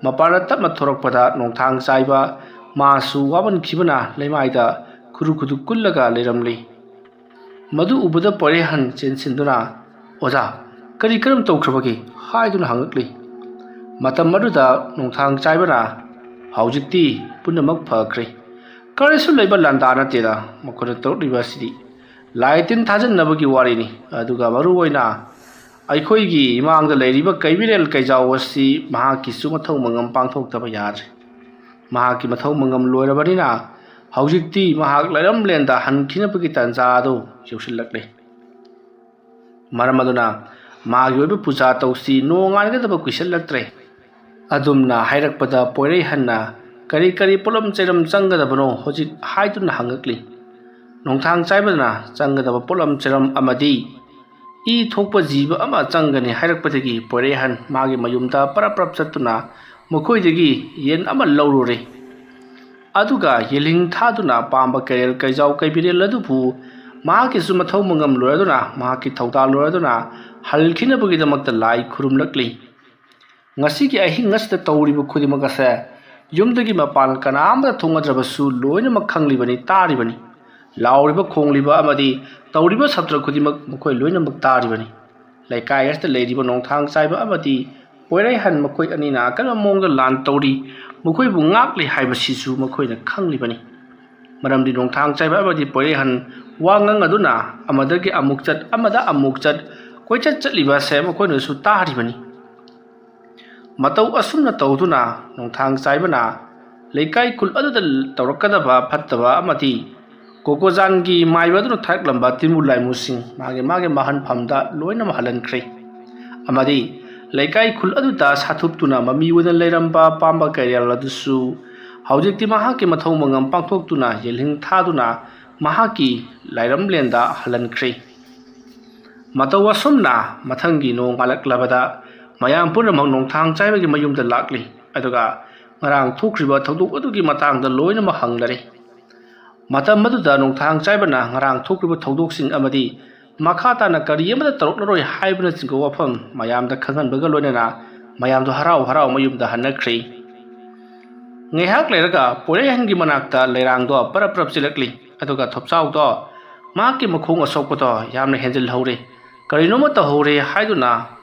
mapara tapma thorakpada nongthang chaiba masu waban khibana leimaida khuru khudu kullaga leiramli madu ubada poirehan chensinduna oja kari karam tawkhrabagi haiduna hangakli matam maduda nongthang chaibana haujikti punamak phakri karisu leiba landana teda makona tawriba sidi laitin thajan nabagi warini aduga maru oina aikhoigi imangda leiriba kaibirel kaijau wasi mahaki sumathau mangam pangthoktaba yar mahaki mathau mangam loirabanina haujikti mahak lairam lenda hankhina pagi tanjado yausilakle maramaduna मागी ओइबा पूजा तौसी नोंगानगदबा कुइसलक्त्रे अदुमना हाइरकपदा पोइरै हन्ना करी करी पुलम चैरम चंगदबनो होजिक हाइदुना हंगकली नोंथांग चाइबदना चंगदबा पुलम चैरम अमदी ई थोकपा जीव अमा चंगनी हाइरकपदगी पोइरै हन मागी मयुमदा परप्रप चतुना मखोइदगी येन अमा लौरुरे अदुगा yelling थादुना पांबा करेल कैजाव कैबिरेल अदुबु माकिसु मथौ मंगम लोरदुना माकी थौदा लोरदुना हलखिनबगिदमक्ता लाई खुरुमलक्ली ngasi ki ahi ngas ta tawri bu khudi makase yumdagi mapan kanam da thongadra basu loina makhangli bani tari bani lauri ba khongli ba amadi tawri ba satra khudi mak mukoi loina mak tari bani lai kai yasta lady ba nong thang sai ba amadi poirai han mukoi ani na kan mong da lan tawri mukoi bu ngak le hai ba sisu mukoi na khangli bani maram di nong thang sai ba amadi poirai han wangang aduna amadagi amuk chat koi chat liba se mukoi no su tari bani मतौ असुमना तौदुना नोंथांग चाइबना लेकाई कुल अदुदा तौरकदबा फत्तबा अमति कोकोजानगी माइबदुना थाकलंबा तिमु लाइमुसिंग मागे महन फमदा लोइना महलनख्रे अमदि लेकाई कुल अदुदा साथुपतुना mummy Vadan लेरंबा Pamba करियल अदुसु हौजिकति महाकी मथौ मंगम पांथोक्तुना yelling थादुना महाकी लाइरमलेंदा हलनख्रे मतौ असुमना मथंगी नोंग अलकलबदा mayam punamang nongthang chaibagi mayumda lakli aduga ngarang thukriba thoduk adugi matangda loina ma hanglare matam maduda nongthang chaibana ngarang thukriba thoduk sing amadi makhata na kariyamada taroklaroi haibna chinggo wafam mayamda khangan baga loina mayamdo harau mayumda hanakri ngehak leraga porehangi manakta lerangdo paraprap silakli aduga thopchau do maki makhung asokpato yamna henjil haure karinoma ta hore haiduna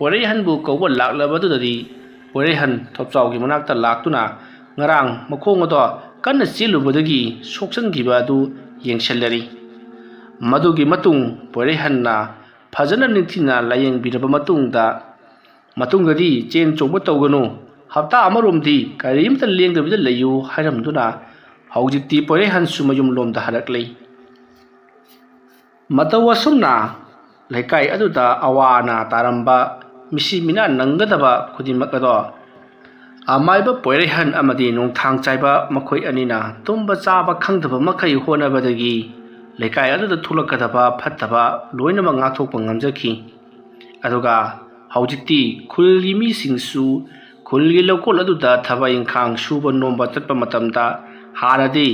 पोरै हनबु कौब लाक्लबदुदि पोरै हन थोपचाउगी मनाक्ता लाक्तुना ngarang मखोंग अदो कन्न चेलुबदगी सोक्सनगिबा अदु येंगसेलरी मदुगी मतुंग पोरै हनना फजना निथिना लायेंग बिरबा मतुंगदी chain चोंब तौगनु हप्ता अमरोमदी करीमता लेंगदबिदा लयु हायरमदुना हौजिक्ति पोरै हन सुमयुम लोमदा हलक्लै मतवसुमना लेकाई अदुदा अवाना तारंबा मिसी मिना नंगदबा खुदिमकदो अमाइबा पोइरेहन अमदी नोंथांग चाइबा मखोइ अनिना तुम्बा चाबा खंगदबा मखै होनबदगी लेकाई अदुदा थुलकदबा फत्तबा लोइनमा ngathokpa ngamjaki aduga haujitti khulgi mi singsu khulgi lokol aduda thaba ingkhang suba nomba chatpa matamda haradi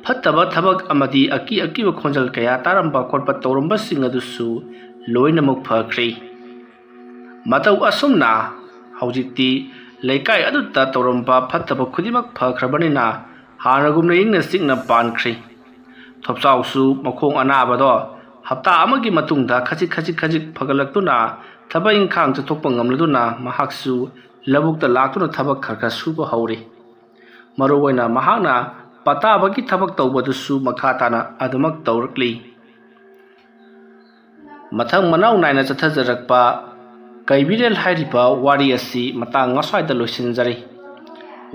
fattaba thabak amadi aki ba khonjal kaya taramba khotpa toramba sing adusu loinamuk phakri matau asumna haujikti leikai aduta toramba phattaba khudimak phakrabanina hanagumna ingna singna pankhri thopchau su makhong anabado hapta amagi matungda khajik phagalaktuna thaba ingkhang chathokpa ngamladuna mahaksu labukta laktuna thabak kharkha suba hauri marowaina mahakna patabagi thabak tawbadusu makhatana adumak tawrakli mathang manau naina chathajarakpa kaibirel hairiba wari asi matang ngaswaida loisinjari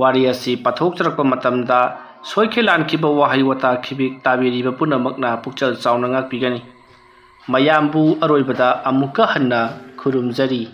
wari asi pathok charakpa matamda soikhelan kiba wahai wata khibik tabiriba punamakna pukchal chauna ngak pigani mayambu aroibada amuka hanna khurumjari